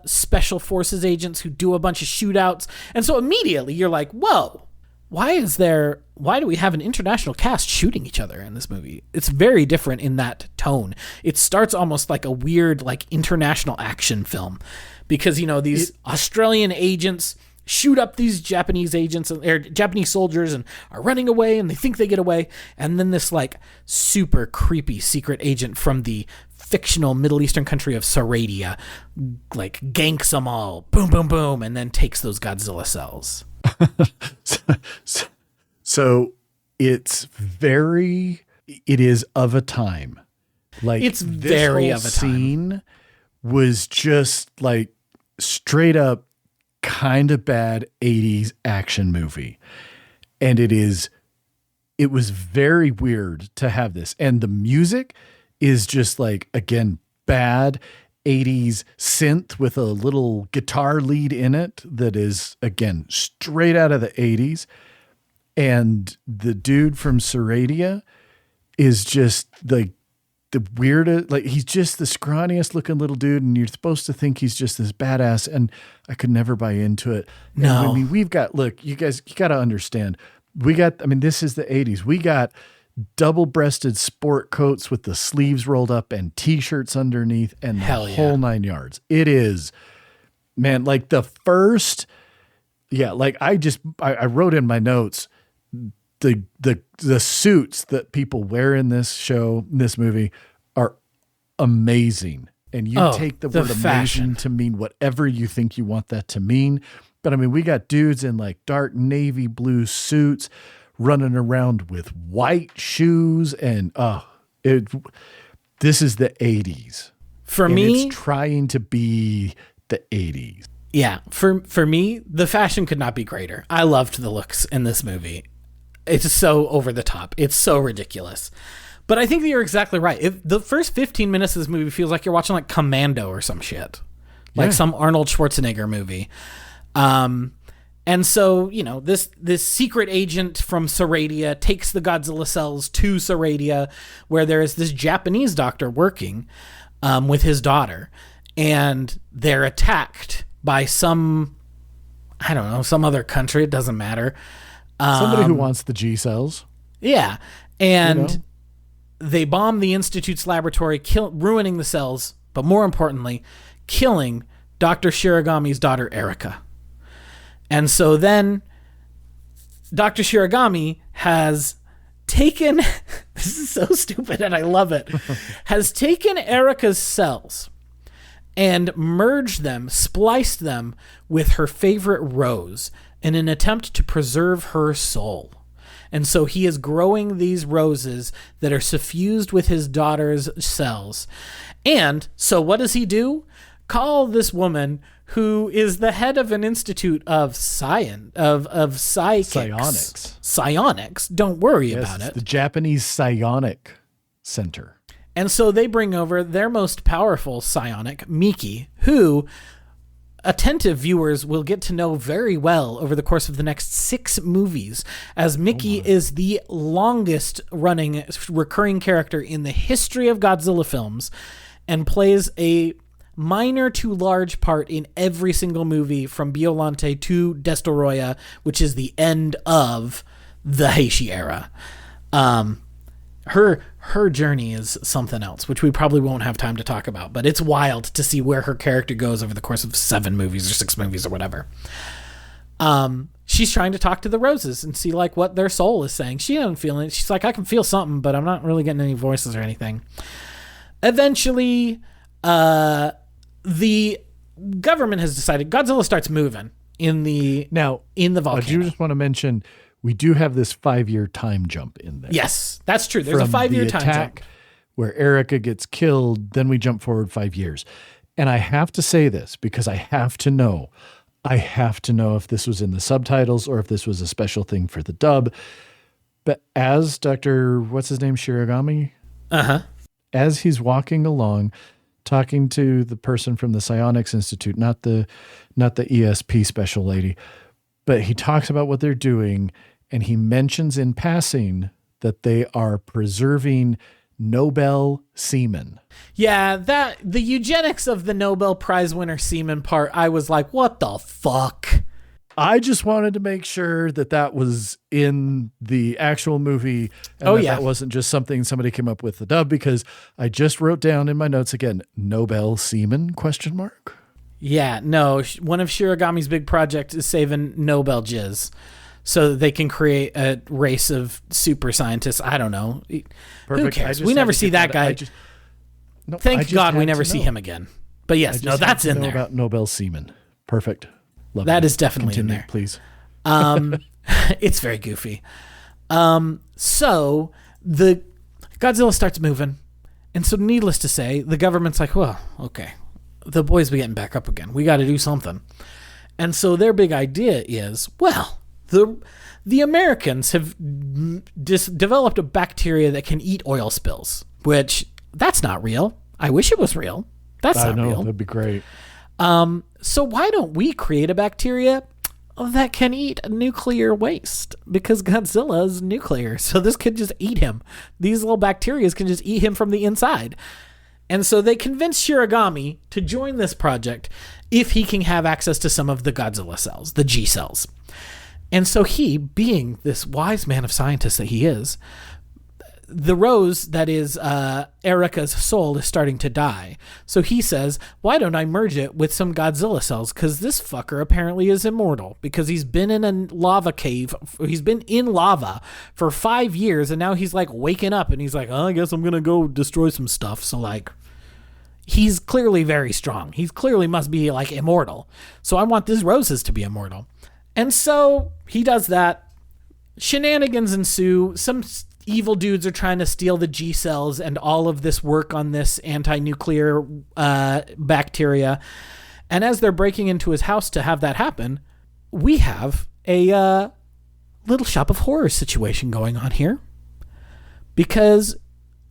Special forces agents who do a bunch of shootouts. And so immediately you're like, whoa, why do we have an international cast shooting each other in this movie? It's very different in that tone. It starts almost like a weird, like, international action film because, these Australian agents shoot up these Japanese agents or Japanese soldiers and are running away, and they think they get away. And then this like super creepy secret agent from the fictional Middle Eastern country of Sardinia like ganks them all, boom, boom, boom, and then takes those Godzilla cells. So it is of a time. Like, it's very this of a time. Scene was just like straight up kind of bad 80s action movie. And it was very weird to have this. And the music is just like, again, bad 80s synth with a little guitar lead in it that is, again, straight out of the 80s. And the dude from Sardinia is just like the weirdest, like he's just the scrawniest looking little dude, and you're supposed to think he's just this badass, and I could never buy into it. No. And I mean, we've got, look, you guys, you got to understand, this is the 80s. We got double-breasted sport coats with the sleeves rolled up and t-shirts underneath and the whole 9 yards. It is, man, like the first, like I wrote in my notes, the suits that people wear in this show, in this movie, are amazing. And you take the word amazing to mean whatever you think you want that to mean. But I mean, we got dudes in like dark navy blue suits running around with white shoes, and this is the 80s. For me, it's trying to be the 80s. Yeah, for me, the fashion could not be greater. I loved the looks in this movie. It's so over the top. It's so ridiculous. But I think that you're exactly right. The first 15 minutes of this movie feels like you're watching like Commando or some shit. Like some Arnold Schwarzenegger movie. And so, this secret agent from Sardinia takes the Godzilla cells to Sardinia, where there is this Japanese doctor working with his daughter. And they're attacked by some other country. It doesn't matter. Somebody who wants the G cells. Yeah. And they bomb the Institute's laboratory, ruining the cells, but more importantly, killing Dr. Shiragami's daughter, Erika. And so then Dr. Shiragami has taken, this is so stupid and I love it, has taken Erika's cells and merged them, spliced them with her favorite rose in an attempt to preserve her soul. And so he is growing these roses that are suffused with his daughter's cells. And so what does he do? Call this woman who is the head of an institute of psychics. Psionics. Don't worry about it. The Japanese Psionic Center. And so they bring over their most powerful psionic, Miki, who attentive viewers will get to know very well over the course of the next 6 movies, as Miki is the longest running recurring character in the history of Godzilla films and plays a minor to large part in every single movie from Biollante to Destoroyah, which is the end of the Heishi era. Her journey is something else, which we probably won't have time to talk about, but it's wild to see where her character goes over the course of 7 movies or 6 movies or whatever. She's trying to talk to the roses and see like what their soul is saying. She doesn't feel it. She's like, I can feel something, but I'm not really getting any voices or anything. Eventually, the government has decided Godzilla starts moving in the volcano. I do just want to mention, we do have this 5-year time jump in there. Yes, that's true. There's a 5-year time jump where Erica gets killed. Then we jump forward 5 years. And I have to say this because I have to know if this was in the subtitles or if this was a special thing for the dub. But as Dr. what's his name? Shiragami? As he's walking along, talking to the person from the Psionics Institute, not the ESP special lady, but he talks about what they're doing, and he mentions in passing that they are preserving Nobel semen. Yeah, the eugenics of the Nobel Prize winner semen part, I was like, what the fuck? I just wanted to make sure that was in the actual movie and that wasn't just something somebody came up with the dub, because I just wrote down in my notes again, Nobel semen ? Yeah, no, one of Shiragami's big projects is saving Nobel jizz so that they can create a race of super scientists. I don't know. Perfect. Who cares? We never see that guy. Thank God we never see him again. But yes, that's in there. About Nobel semen. Perfect. Love that is definitely in there. Please. It's very goofy. So the Godzilla starts moving. And so needless to say, the government's like, well, okay, the boys be getting back up again. We got to do something. And so their big idea is, well, the Americans have developed a bacteria that can eat oil spills, which that's not real. I wish it was real. That's not real. That'd be great. So why don't we create a bacteria that can eat nuclear waste? Because Godzilla is nuclear, so this could just eat him. These little bacteria can just eat him from the inside. And so they convince Shiragami to join this project if he can have access to some of the Godzilla cells, the G cells. And so he, being this wise man of scientists that he is, the rose that is Erica's soul is starting to die. So he says, why don't I merge it with some Godzilla cells? Because this fucker apparently is immortal, because he's been in a lava cave. He's been in lava for 5 years, and now he's like waking up and he's like, oh, I guess I'm going to go destroy some stuff. So like, he's clearly very strong. He clearly must be like immortal. So I want these roses to be immortal. And so he does that. Shenanigans ensue. Some evil dudes are trying to steal the G cells and all of this work on this anti-nuclear bacteria. And as they're breaking into his house to have that happen, we have a little shop of horrors situation going on here, because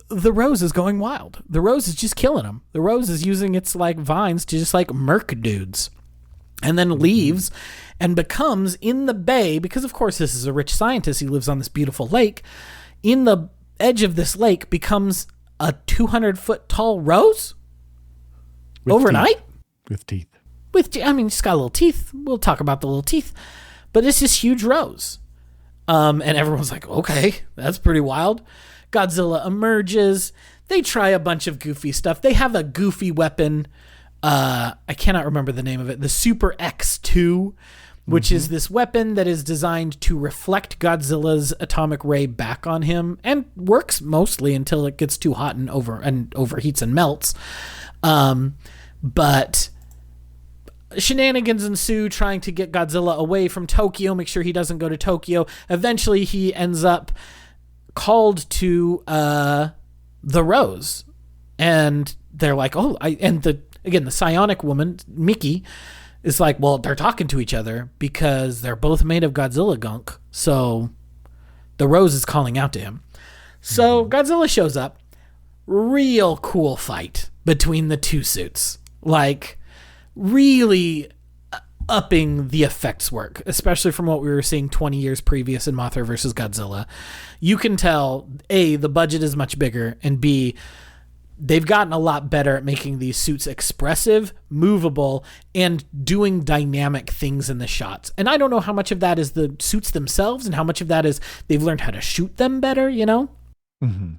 the rose is going wild. The rose is just killing him. The rose is using its like vines to just like murk dudes, and then leaves and becomes in the bay, because of course this is a rich scientist. He lives on this beautiful lake. In the edge of this lake becomes a 200-foot tall rose overnight with teeth. It's got little teeth. We'll talk about the little teeth, but it's this huge rose. And everyone's like, okay, that's pretty wild. Godzilla emerges. They try a bunch of goofy stuff. They have a goofy weapon. I cannot remember the name of it. The Super X2, which is this weapon that is designed to reflect Godzilla's atomic ray back on him, and works mostly until it gets too hot and overheats and melts. But Shenanigans ensue trying to get Godzilla away from Tokyo, make sure he doesn't go to Tokyo. Eventually, he ends up called to the Rose. And they're like, the psionic woman, Mickey, is like, well, they're talking to each other because they're both made of Godzilla gunk. So the Rose is calling out to him. So Godzilla shows up. Real cool fight between the two suits. Like, really upping the effects work, especially from what we were seeing 20 years previous in Mothra versus Godzilla. You can tell, A, the budget is much bigger, and B, they've gotten a lot better at making these suits expressive, movable, and doing dynamic things in the shots. And I don't know how much of that is the suits themselves and how much of that is they've learned how to shoot them better, you know? Mm-hmm.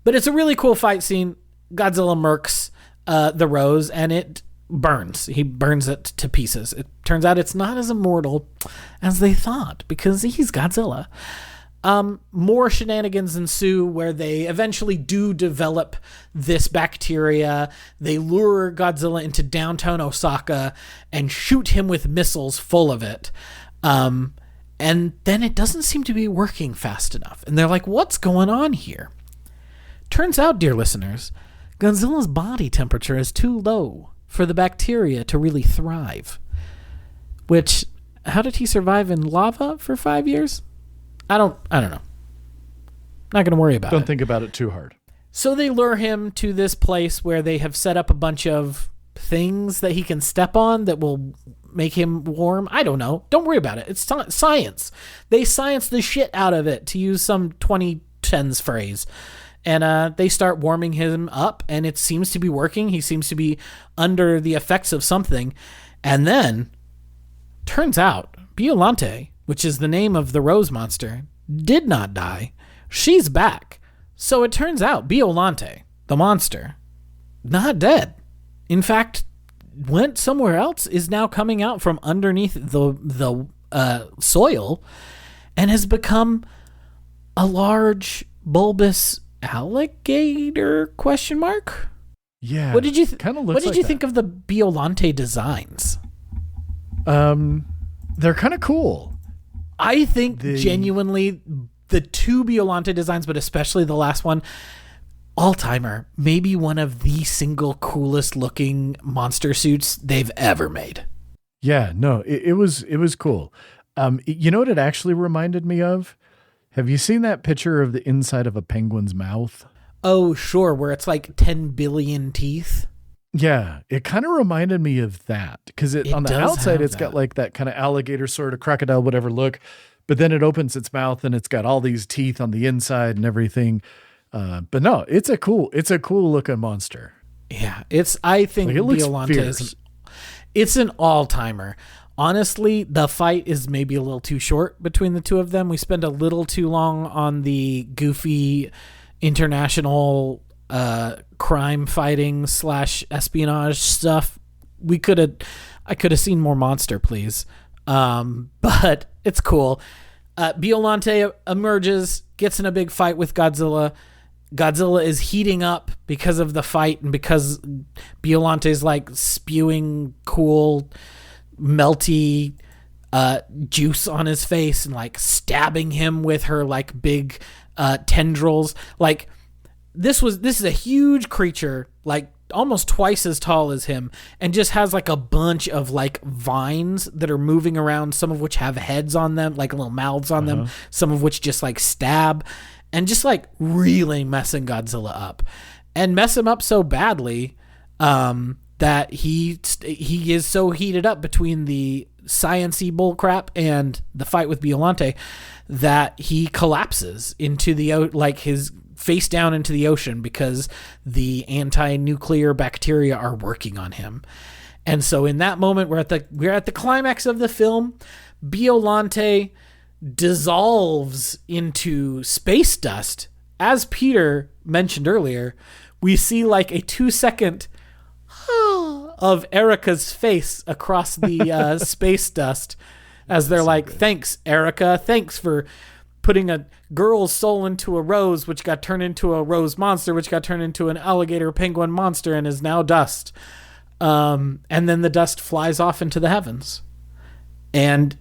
But it's a really cool fight scene. Godzilla murks the Rose, and it burns. He burns it to pieces. It turns out it's not as immortal as they thought because he's Godzilla. More shenanigans ensue where they eventually do develop this bacteria. They lure Godzilla into downtown Osaka and shoot him with missiles full of it. And then it doesn't seem to be working fast enough. And they're like, what's going on here? Turns out, dear listeners, Godzilla's body temperature is too low for the bacteria to really thrive. Which, how did he survive in lava for 5 years? I don't know. Not going to worry about it. Don't think about it too hard. So they lure him to this place where they have set up a bunch of things that he can step on that will make him warm. I don't know. Don't worry about it. It's science. They science the shit out of it, to use some 2010s phrase. And they start warming him up, and it seems to be working. He seems to be under the effects of something. And then, turns out, Biollante, which is the name of the Rose monster, did not die. She's back. So it turns out Biollante, the monster, not dead. In fact, went somewhere else, is now coming out from underneath the soil, and has become a large, bulbous alligator ? Yeah. What did you think of the Biollante designs? They're kind of cool. I think genuinely the two Biollante designs, but especially the last one, all-timer, maybe one of the single coolest looking monster suits they've ever made. Yeah, no, it was cool. You know what it actually reminded me of? Have you seen that picture of the inside of a penguin's mouth? Oh, sure, where it's like 10 billion teeth. Yeah, it kind of reminded me of that because on the outside it's got like that kind of alligator sort of crocodile whatever look, but then it opens its mouth and it's got all these teeth on the inside and everything. But no, it's a cool looking monster. Yeah, I think like, Biollante it's an all-timer. Honestly, the fight is maybe a little too short between the two of them. We spend a little too long on the goofy international crime fighting / espionage stuff. I could have seen more monster, please. But it's cool. Biollante emerges, gets in a big fight with Godzilla. Godzilla is heating up because of the fight and because Biollante's like spewing cool melty juice on his face and like stabbing him with her like big tendrils. Like this is a huge creature, like almost twice as tall as him, and just has like a bunch of like vines that are moving around, some of which have heads on them, like little mouths on them, some of which just like stab, and just like really messing Godzilla up, and mess him up so badly that he is so heated up between the science-y bullcrap and the fight with Biollante that he collapses into his face down into the ocean because the anti-nuclear bacteria are working on him. And so in that moment, we're at the climax of the film. Biollante dissolves into space dust. As Peter mentioned earlier, we see like a 2-second of Erica's face across the space dust as they're like, thanks, Erica. Thanks for putting a girl's soul into a rose, which got turned into a rose monster, which got turned into an alligator penguin monster and is now dust. And then the dust flies off into the heavens. And,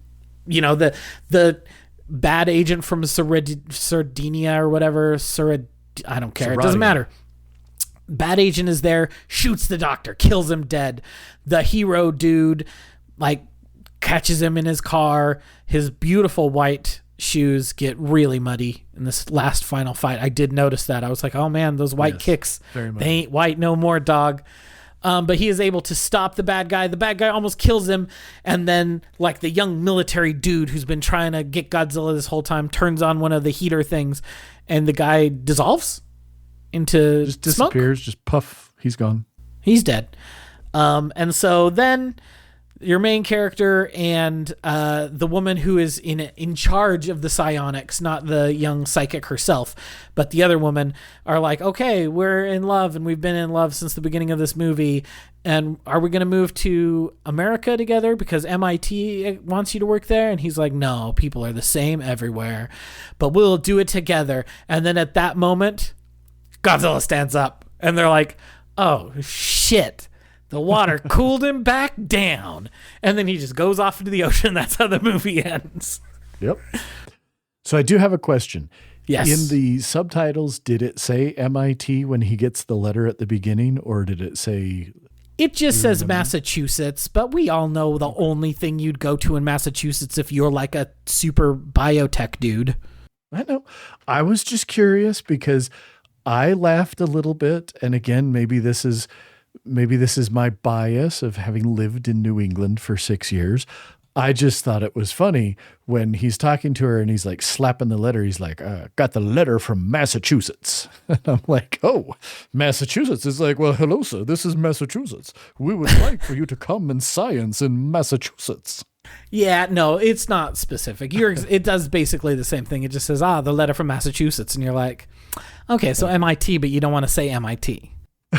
the bad agent from Sardinia or whatever, I don't care. It doesn't matter. Bad agent is there, shoots the doctor, kills him dead. The hero dude, catches him in his car. His beautiful white shoes get really muddy in this last final fight. I did notice that. I was like, oh man, those white kicks, they ain't white no more, dog. But he is able to stop the bad guy. The bad guy almost kills him. And then the young military dude who's been trying to get Godzilla this whole time turns on one of the heater things and the guy dissolves into just disappears, smoke. Just puff. He's gone. He's dead. And so then your main character and the woman who is in charge of the psionics, not the young psychic herself, but the other woman, are like, okay, we're in love and we've been in love since the beginning of this movie. And are we going to move to America together because MIT wants you to work there? And he's like, no, people are the same everywhere, but we'll do it together. And then at that moment, Godzilla stands up and they're like, oh shit. The water cooled him back down. And then he just goes off into the ocean. That's how the movie ends. Yep. So I do have a question. Yes. In the subtitles, did it say MIT when he gets the letter at the beginning, or did it say... It just says Massachusetts, but we all know the only thing you'd go to in Massachusetts if you're like a super biotech dude. I know. I was just curious because I laughed a little bit. And again, maybe this is my bias of having lived in New England for 6 years. I just thought it was funny when he's talking to her and he's slapping the letter. He's like, got the letter from Massachusetts. And I'm like, oh, Massachusetts. Is like, well, hello, sir. This is Massachusetts. We would like for you to come and science in Massachusetts. Yeah, no, it's not specific. It does basically the same thing. It just says, the letter from Massachusetts. And you're like, okay, so MIT, but you don't want to say MIT.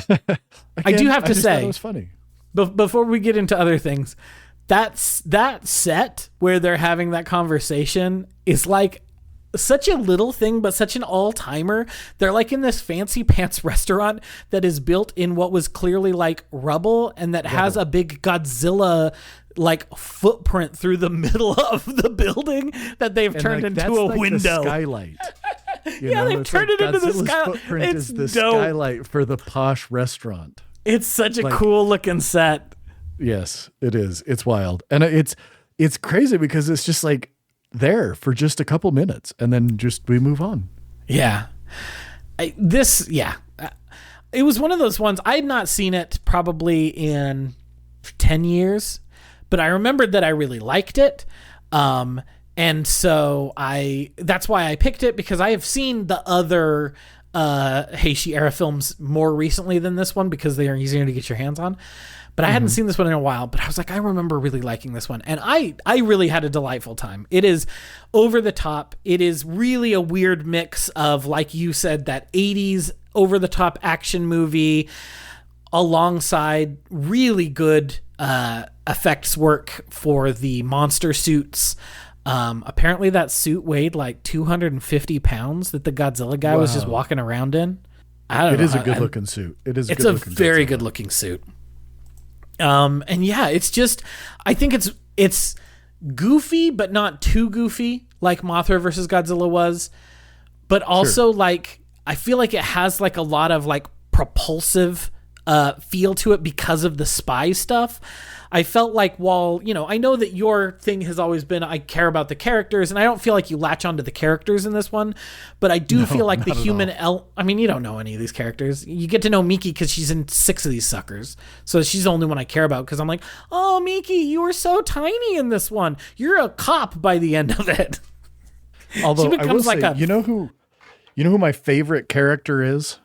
Again, I do have to say, it was funny. Before we get into other things, that set where they're having that conversation is such a little thing, but such an all-timer. They're in this fancy pants restaurant that is built in what was clearly rubble and that has a big Godzilla footprint through the middle of the building that they've turned into a window. The skylight. They've turned it into the skylight. Footprint It's is the dope. skylight for the posh restaurant. It's such a cool looking set. Yes, it is. It's wild. And it's crazy because it's just there for just a couple minutes and then we move on. Yeah. It was one of those ones. I had not seen it probably in 10 years, but I remembered that I really liked it. And so that's why I picked it, because I have seen the other Heishi era films more recently than this one because they are easier to get your hands on. But I hadn't seen this one in a while, but I was like, I remember really liking this one. And I really had a delightful time. It is over the top. It is really a weird mix of, like you said, that 80s over the top action movie alongside really good effects work for the monster suits. Apparently that suit weighed 250 pounds that the Godzilla guy was just walking around in. I don't know. It is a good looking suit. It's a very good looking suit. And yeah, it's just, I think it's goofy, but not too goofy like Mothra versus Godzilla was, but also I feel like it has a lot of propulsive feel to it because of the spy stuff. I felt while, I know that your thing has always been, I care about the characters, and I don't feel like you latch onto the characters in this one, but I do feel like the human I mean, you don't know any of these characters. You get to know Miki because she's in 6 of these suckers. So she's the only one I care about because I'm like, oh, Miki, you were so tiny in this one. You're a cop by the end of it. Although I will say, you know who my favorite character is?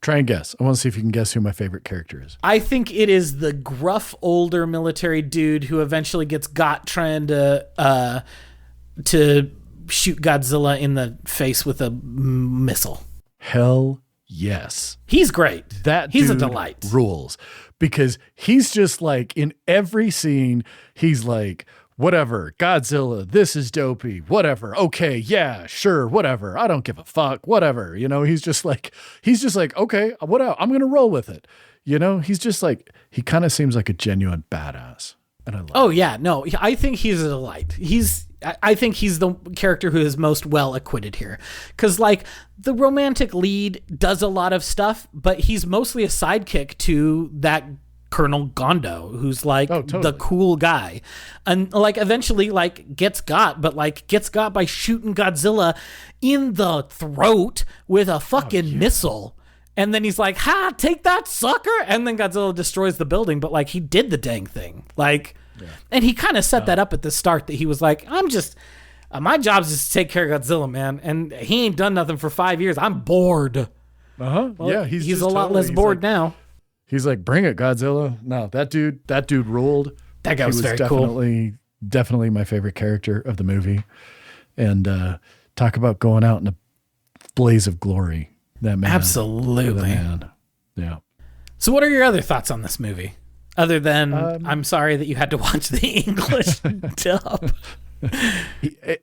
Try and guess. I want to see if you can guess who my favorite character is. I think it is the gruff older military dude who eventually gets got trying to shoot Godzilla in the face with a missile. Hell yes. He's great. He's a dude delight. Rules. Because he's just in every scene, he's whatever, Godzilla, this is dopey, whatever, okay, yeah, sure, whatever, I don't give a fuck, whatever, he's just okay, what else? I'm gonna roll with it, You know, he's just like, he kind of seems like a genuine badass. And I love Oh yeah, no, I think he's a delight. I think he's the character who is most well acquitted here. Cause like the romantic lead does a lot of stuff, but he's mostly a sidekick to that Colonel Gondo, who's like the cool guy. And like eventually like gets got by shooting Godzilla in the throat with a fucking missile. And then he's like, ha, take that, sucker. And then Godzilla destroys the building. But like, he did the dang thing. Like, and he kind of set that up at the start that he was like, I'm just, my job is just to take care of Godzilla, man. And he ain't done nothing for 5 years. I'm bored. Well, yeah. He's a lot less bored now. He's like, bring it, Godzilla. No, that dude ruled. That guy was very cool. Definitely my favorite character of the movie. And talk about going out in a blaze of glory. That man. Absolutely. Man. Yeah. So what are your other thoughts on this movie? Other than I'm sorry that you had to watch the English dub.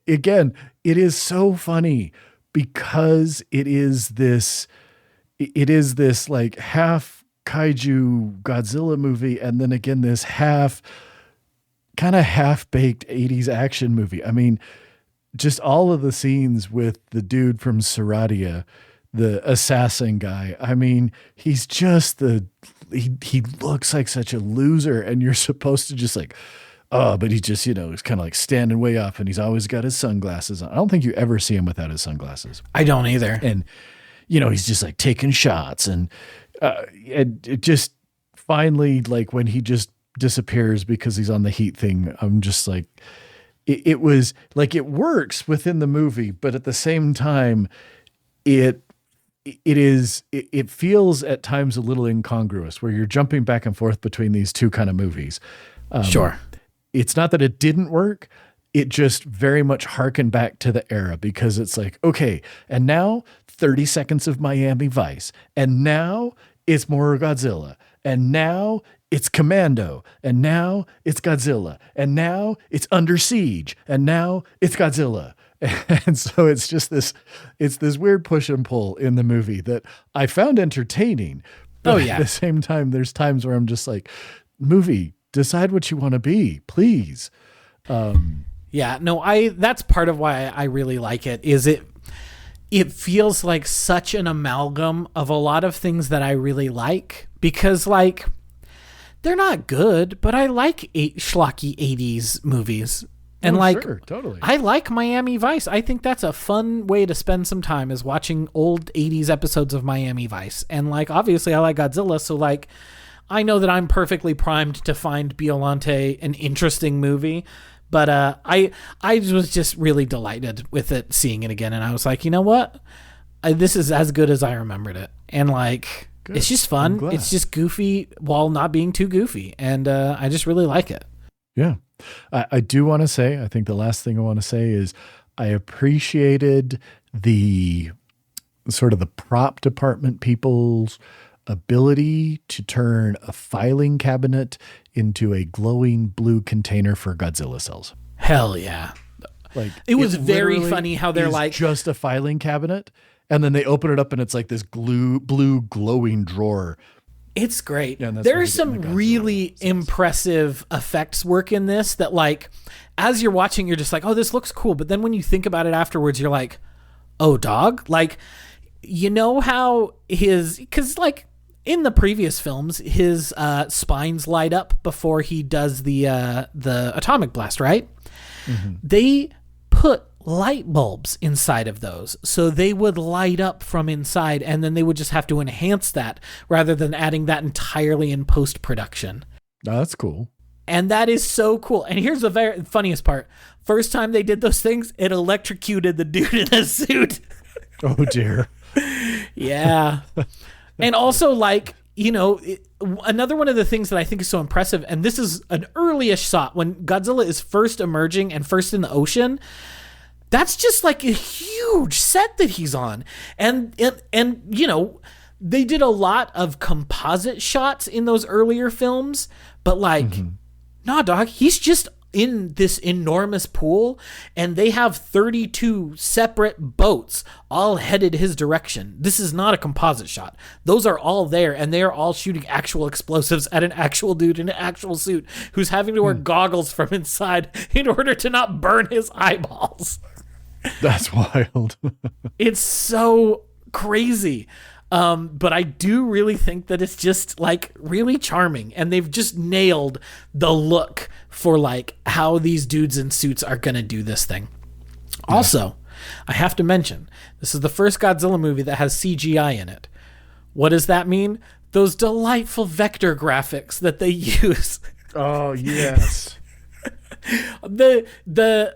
Again, it is so funny because it is this like half kaiju Godzilla movie. And then again, this half baked 80s action movie. I mean, just all of the scenes with the dude from Saradia, the assassin guy. I mean, he's just he looks like such a loser, and you're supposed to just like, oh, but he just, he's kind of like standing way up, and he's always got his sunglasses on. I don't think you ever see him without his sunglasses. I don't either. And, he's just like taking shots, and it just finally, like when he just disappears because he's on the heat thing, I'm just like, it was like, it works within the movie, but at the same time, it feels at times a little incongruous where you're jumping back and forth between these two kind of movies. Sure. It's not that it didn't work. It just very much harkened back to the era because it's like, okay, and now 30 seconds of Miami Vice, and now it's more Godzilla, and now it's Commando, and now it's Godzilla, and now it's Under Siege, and now it's Godzilla. And so it's just this weird push and pull in the movie that I found entertaining. But at the same time, there's times where I'm just like, movie, decide what you want to be, please. That's part of why I really like it, is it feels like such an amalgam of a lot of things that I really like, because like, they're not good, but I like schlocky 80s movies. And sure, totally. I like Miami Vice. I think that's a fun way to spend some time, is watching old 80s episodes of Miami Vice. And like, obviously I like Godzilla. So like, I know that I'm perfectly primed to find Biollante an interesting movie, but I was just really delighted with it, seeing it again. And I was like, you know what? This is as good as I remembered it. And like, good. It's just fun. It's just goofy while not being too goofy. And I just really like it. Yeah. I do want to say, I think the last thing I want to say is I appreciated the sort of the prop department people's ability to turn a filing cabinet into a glowing blue container for Godzilla cells. Hell yeah. Like, it was very funny how they're like just a filing cabinet, and then they open it up and it's like this blue glowing drawer. It's great. Yeah, there's some really impressive effects work in this that, like, as you're watching, you're just like, oh, this looks cool. But then when you think about it afterwards, you're like, oh, dog. Like, you know how because like in the previous films, his spines light up before he does the atomic blast, right? Mm-hmm. They put light bulbs inside of those, so they would light up from inside, and then they would just have to enhance that rather than adding that entirely in post-production. Oh, that's cool. And that is so cool. And here's the very funniest part. First time they did those things, it electrocuted the dude in a suit. Oh dear. Yeah. And also, like, another one of the things that I think is so impressive, and this is an early-ish shot when Godzilla is first emerging and first in the ocean. That's just like a huge set that he's on. And they did a lot of composite shots in those earlier films, but like, nah, dog, he's just in this enormous pool, and they have 32 separate boats all headed his direction. This is not a composite shot. Those are all there, and they are all shooting actual explosives at an actual dude in an actual suit who's having to wear goggles from inside in order to not burn his eyeballs. That's wild. It's so crazy. But I do really think that it's just like really charming, and they've just nailed the look for like how these dudes in suits are going to do this thing. Yeah. Also, I have to mention, this is the first Godzilla movie that has CGI in it. What does that mean? Those delightful vector graphics that they use. Oh, yes. The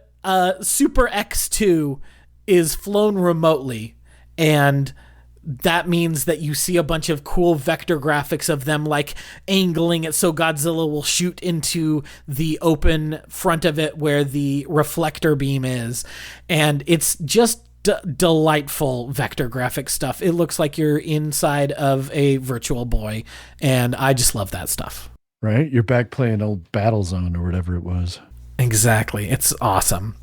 Super X2 is flown remotely, and that means that you see a bunch of cool vector graphics of them like angling it so Godzilla will shoot into the open front of it where the reflector beam is. And it's just delightful vector graphic stuff. It looks like you're inside of a Virtual Boy, and I just love that stuff. Right? You're back playing old Battlezone or whatever it was. Exactly. It's awesome.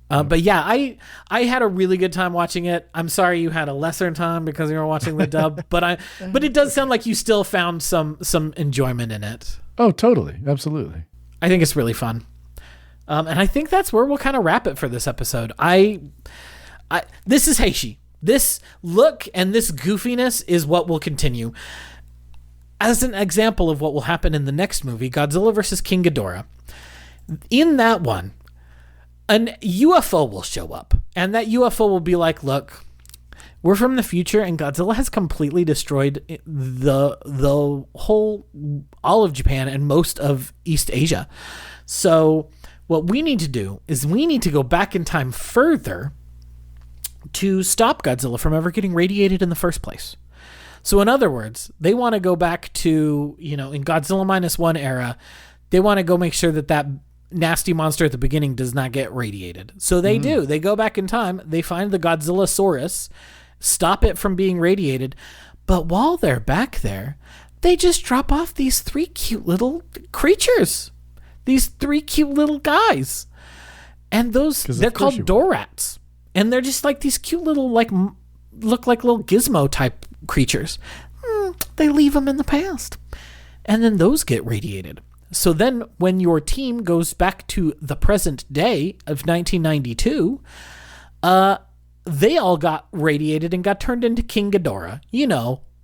But yeah, I had a really good time watching it. I'm sorry you had a lesser time because you were watching the dub, but it does sound like you still found some enjoyment in it. Oh, totally. Absolutely. I think it's really fun. And I think that's where we'll kind of wrap it for this episode. This is Heishi. This look and this goofiness is what will continue. As an example of what will happen in the next movie, Godzilla vs. King Ghidorah, in that one, an UFO will show up, and that UFO will be like, look, we're from the future, and Godzilla has completely destroyed the whole, all of Japan and most of East Asia. So what we need to do is we need to go back in time further to stop Godzilla from ever getting radiated in the first place. So in other words, they want to go back to, in Godzilla -1 era, they want to go make sure that nasty monster at the beginning does not get radiated. So they do. They go back in time. They find the Godzillasaurus, stop it from being radiated. But while they're back there, they just drop off these 3 cute little creatures. These 3 cute little guys. And they're called Dorats. And they're just like these cute little, look like little gizmo type creatures. They leave them in the past. And then those get radiated. So then when your team goes back to the present day of 1992, they all got radiated and got turned into King Ghidorah.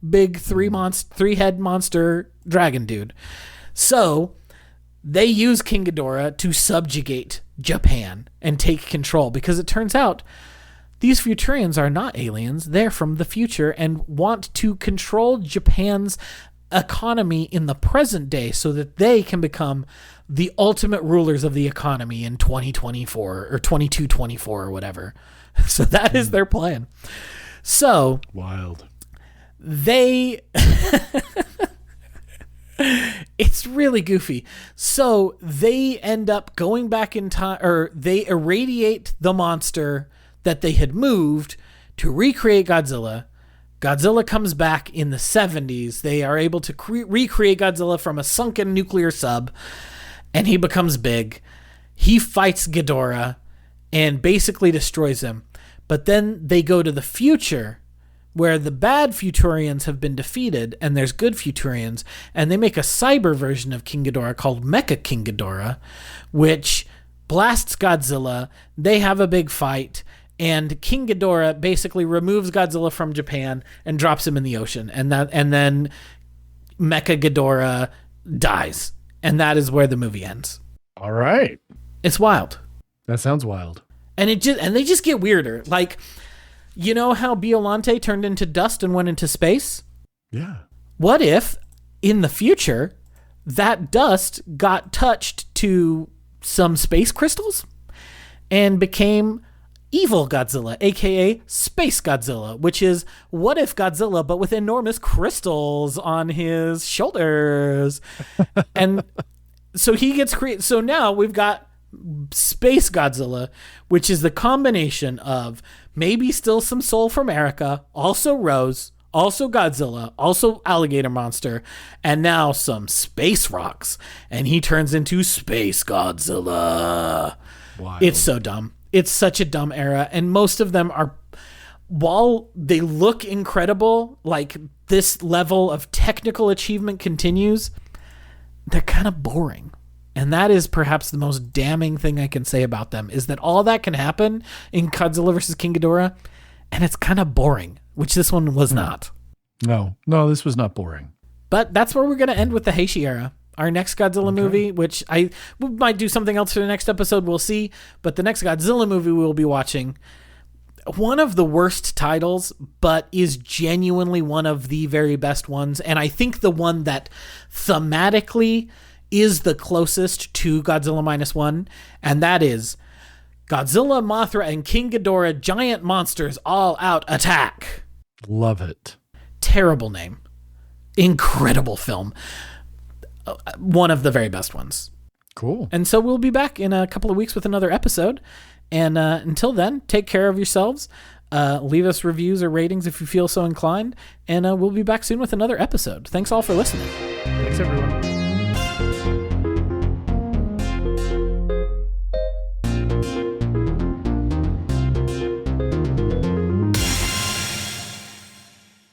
Big 3-head monster dragon dude. So they use King Ghidorah to subjugate Japan and take control, because it turns out these Futurians are not aliens. They're from the future and want to control Japan's economy in the present day so that they can become the ultimate rulers of the economy in 2024 or 2224 or whatever. So that is their plan. So wild. It's really goofy. So they end up going back in time, or they irradiate the monster that they had moved to recreate Godzilla. Godzilla comes back in the 70s. They are able to recreate Godzilla from a sunken nuclear sub, and he becomes big. He fights Ghidorah and basically destroys him. But then they go to the future, where the bad Futurians have been defeated and there's good Futurians, and they make a cyber version of King Ghidorah called Mecha King Ghidorah, which blasts Godzilla. They have a big fight, and King Ghidorah basically removes Godzilla from Japan and drops him in the ocean, and then Mecha Ghidorah dies, and that is where the movie ends. All right, it's wild. That sounds wild, and they just get weirder. Like, you know how Biollante turned into dust and went into space? Yeah. What if, in the future, that dust got touched to some space crystals and became evil Godzilla, aka Space Godzilla, which is What If Godzilla, but with enormous crystals on his shoulders. And so he gets created. So now we've got Space Godzilla, which is the combination of maybe still some Soul from America, also Rose, also Godzilla, also alligator monster, and now some space rocks. And he turns into Space Godzilla. Wild. It's so dumb. It's such a dumb era. And most of them are, while they look incredible, like this level of technical achievement continues, they're kind of boring. And that is perhaps the most damning thing I can say about them, is that all that can happen in Godzilla vs. King Ghidorah, and it's kind of boring, which this one was not. No, this was not boring. But that's where we're going to end with the Heishi era. Our next Godzilla movie, which we might do something else for the next episode, we'll see. But the next Godzilla movie we will be watching, one of the worst titles, but is genuinely one of the very best ones. And I think the one that thematically is the closest to Godzilla Minus One, and that is Godzilla, Mothra, and King Ghidorah, Giant Monsters All Out Attack. Love it. Terrible name. Incredible film. One of the very best ones. Cool. And so we'll be back in a couple of weeks with another episode. And until then, take care of yourselves. Leave us reviews or ratings if you feel so inclined. And we'll be back soon with another episode. Thanks all for listening. Thanks, everyone.